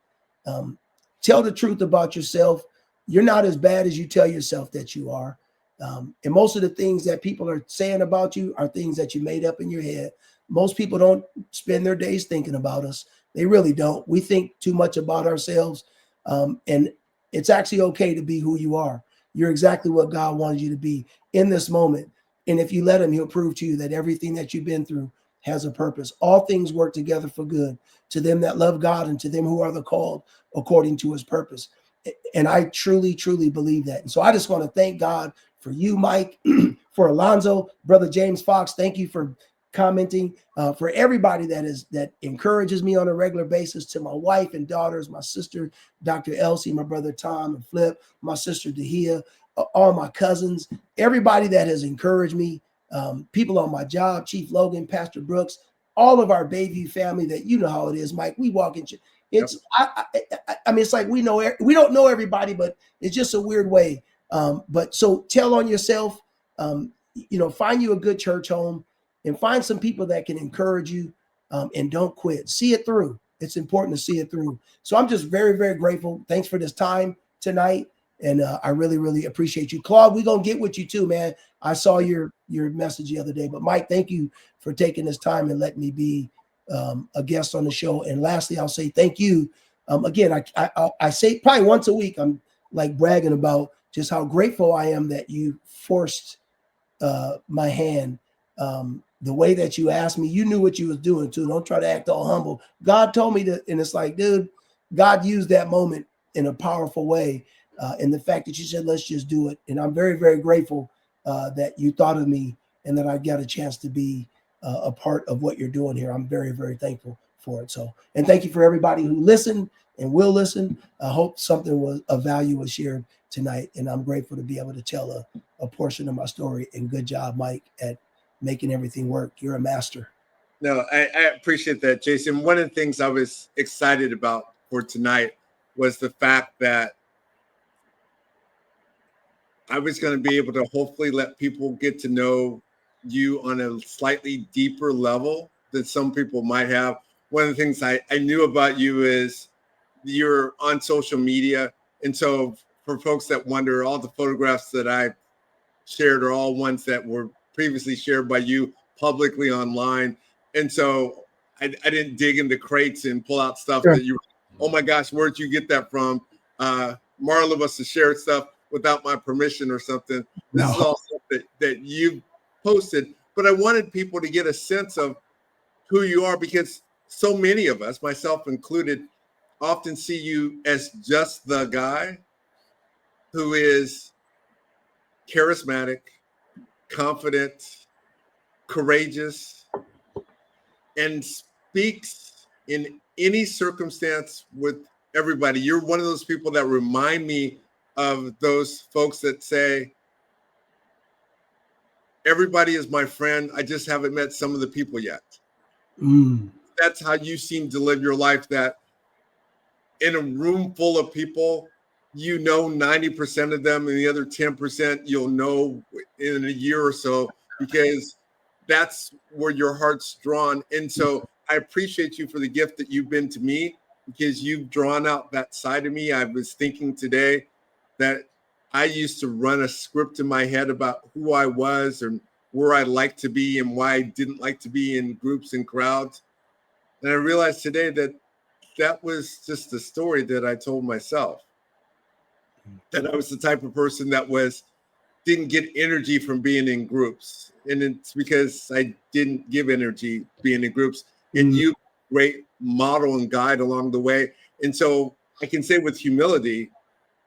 Tell the truth about yourself. You're not as bad as you tell yourself that you are. And most of the things that people are saying about you are things that you made up in your head. Most people don't spend their days thinking about us. They really don't. We think too much about ourselves. And it's actually okay to be who you are. You're exactly what God wanted you to be in this moment. And if you let him, he'll prove to you that everything that you've been through has a purpose. All things work together for good to them that love God and to them who are the called according to his purpose. And I truly, truly believe that. And so I just want to thank God for you, Mike, for Alonzo, brother James Fox. Thank you for commenting. For everybody that encourages me on a regular basis, to my wife and daughters, my sister, Dr. Elsie, my brother Tom and Flip, my sister Dahia, all my cousins, everybody that has encouraged me, people on my job, Chief Logan, Pastor Brooks, all of our Bayview family that you know how it is, Mike. We walk in. It's I mean, it's like we don't know everybody, but it's just a weird way. But so tell on yourself, find you a good church home and find some people that can encourage you, and don't quit. See it through. It's important to see it through. So I'm just very, very grateful. Thanks for this time tonight. And I really, really appreciate you. Claude, we're going to get with you too, man. I saw your message the other day. But Mike, thank you for taking this time and letting me be a guest on the show. And lastly, I'll say thank you. Again, I say probably once a week, I'm like bragging about just how grateful I am that you forced my hand. The way that you asked me, you knew what you was doing too. Don't try to act all humble. God told me to, and it's like, dude, God used that moment in a powerful way. And the fact that you said, let's just do it. And I'm very, very grateful that you thought of me and that I got a chance to be a part of what you're doing here. I'm very, very thankful for it. So, and thank you for everybody who listened and will listen. I hope something of value was shared tonight. And I'm grateful to be able to tell a portion of my story. And good job, Mike, at making everything work. You're a master. No, I appreciate that, Jason. One of the things I was excited about for tonight was the fact that I was going to be able to hopefully let people get to know you on a slightly deeper level than some people might have. One of the things I knew about you is you're on social media. And so for folks that wonder, all the photographs that I shared are all ones that were previously shared by you publicly online. And so I didn't dig into crates and pull out stuff that you, oh my gosh, where'd you get that from? Marla must have shared stuff without my permission or something. This is all stuff that you posted, but I wanted people to get a sense of who you are, because so many of us, myself included, often see you as just the guy who is charismatic, confident, courageous, and speaks in any circumstance with everybody. You're one of those people that remind me of those folks that say, everybody is my friend. I just haven't met some of the people yet. That's how you seem to live your life, that in a room full of people, 90% of them, and the other 10% you'll know in a year or so, because that's where your heart's drawn. And so I appreciate you for the gift that you've been to me, because you've drawn out that side of me. I was thinking today that I used to run a script in my head about who I was and where I liked to be and why I didn't like to be in groups and crowds. And I realized today that was just a story that I told myself, that I was the type of person that didn't get energy from being in groups. And it's because I didn't give energy being in groups. And you, great model and guide along the way. And so I can say with humility,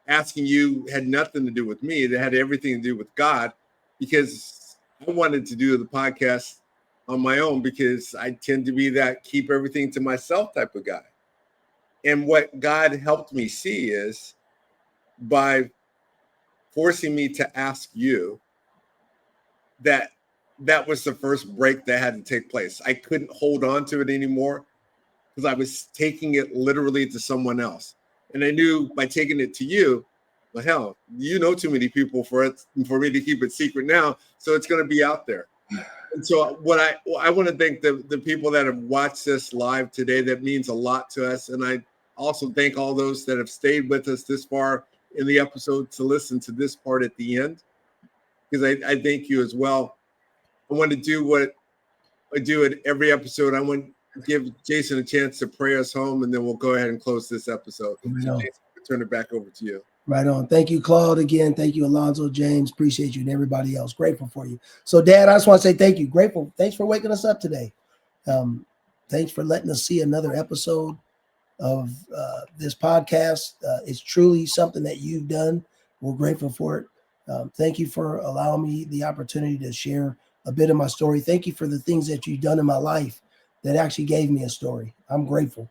asking you had nothing to do with me. It had everything to do with God, because I wanted to do the podcast on my own, because I tend to be that keep everything to myself type of guy. And what God helped me see is, by forcing me to ask you, that was the first break that had to take place. I couldn't hold on to it anymore, because I was taking it literally to someone else. And I knew by taking it to you, well, hell, you know too many people for me to keep it secret now. So it's going to be out there. And so what I want to thank the people that have watched this live today. That means a lot to us. And I also thank all those that have stayed with us this far in the episode to listen to this part at the end, because I thank you as well. I want to do what I do at every episode. I want to give Jason a chance to pray us home, and then we'll go ahead and close this episode. So Jason, I'll turn it back over to you. Right on. Thank you, Claude. Again, thank you, Alonzo, James. Appreciate you, and everybody else. Grateful for you. So, Dad, I just want to say thank you. Grateful. Thanks for waking us up today. Thanks for letting us see another episode of this podcast. It's truly something that you've done. We're grateful for it. Thank you for allowing me the opportunity to share a bit of my story. Thank you for the things that you've done in my life that actually gave me a story. I'm grateful.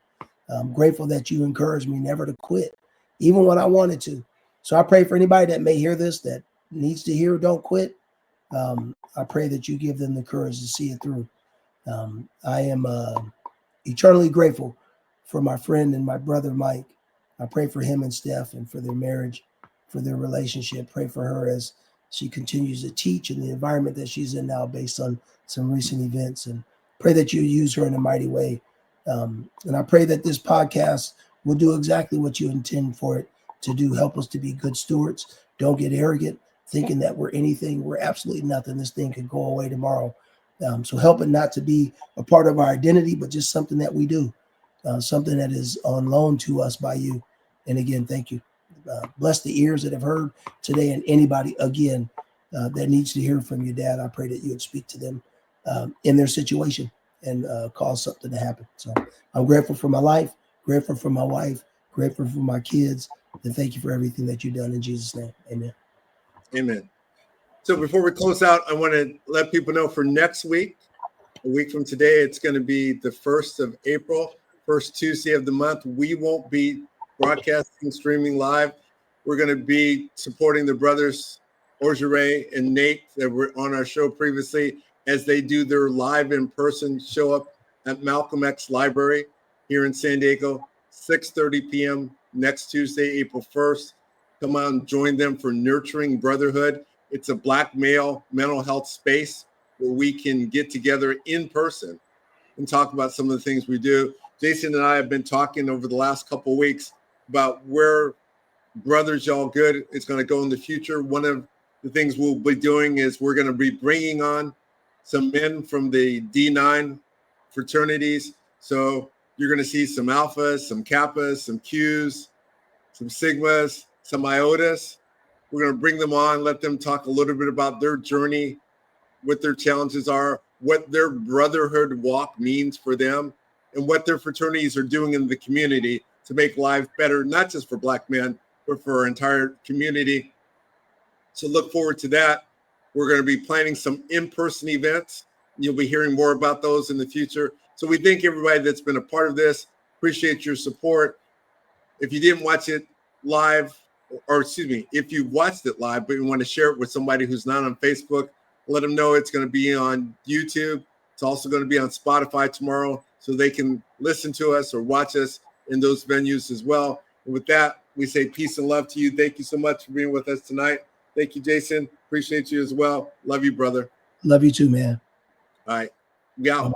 I'm grateful that you encouraged me never to quit, even when I wanted to. So I pray for anybody that may hear this that needs to hear "Don't Quit." I pray that you give them the courage to see it through. I am eternally grateful for my friend and my brother Mike. I pray for him and Steph and for their marriage, for their relationship. Pray for her as she continues to teach in the environment that she's in now based on some recent events. And pray that you use her in a mighty way. And I pray that this podcast will do exactly what you intend for it to do. Help us to be good stewards. Don't get arrogant, thinking that we're anything. We're absolutely nothing. This thing could go away tomorrow. So help it not to be a part of our identity, but just something that we do, something that is on loan to us by you. And again, thank you. Bless the ears that have heard today, and anybody, again, that needs to hear from you, Dad. I pray that you would speak to them in their situation and cause something to happen. So I'm grateful for my life, grateful for my wife, grateful for my kids, and thank you for everything that you've done in Jesus' name. Amen. Amen. So before we close out, I want to let people know for next week, a week from today, it's going to be the 1st of April, first Tuesday of the month. We won't be broadcasting, streaming live. We're going to be supporting the brothers Orgeray and Nate that were on our show previously as they do their live in-person show up at Malcolm X Library here in San Diego, 6:30 p.m. next Tuesday, April 1st. Come out and join them for Nurturing Brotherhood. It's a Black male mental health space where we can get together in person and talk about some of the things we do. Jason and I have been talking over the last couple of weeks about where Brothers Y'all Good is going to go in the future. One of the things we'll be doing is we're going to be bringing on some men from the D9 fraternities. So you're going to see some alphas, some kappas, some Qs, some sigmas, some iotas. We're going to bring them on, let them talk a little bit about their journey, what their challenges are, what their brotherhood walk means for them, and what their fraternities are doing in the community to make life better, not just for Black men, but for our entire community. So look forward to that. We're going to be planning some in-person events. You'll be hearing more about those in the future. So we thank everybody that's been a part of this. Appreciate your support. If you didn't watch it live, or excuse me, if you watched it live, but you want to share it with somebody who's not on Facebook, let them know it's going to be on YouTube. It's also going to be on Spotify tomorrow, so they can listen to us or watch us in those venues as well. And with that, we say peace and love to you. Thank you so much for being with us tonight. Thank you, Jason. Appreciate you as well. Love you, brother. Love you too, man. All right. We out.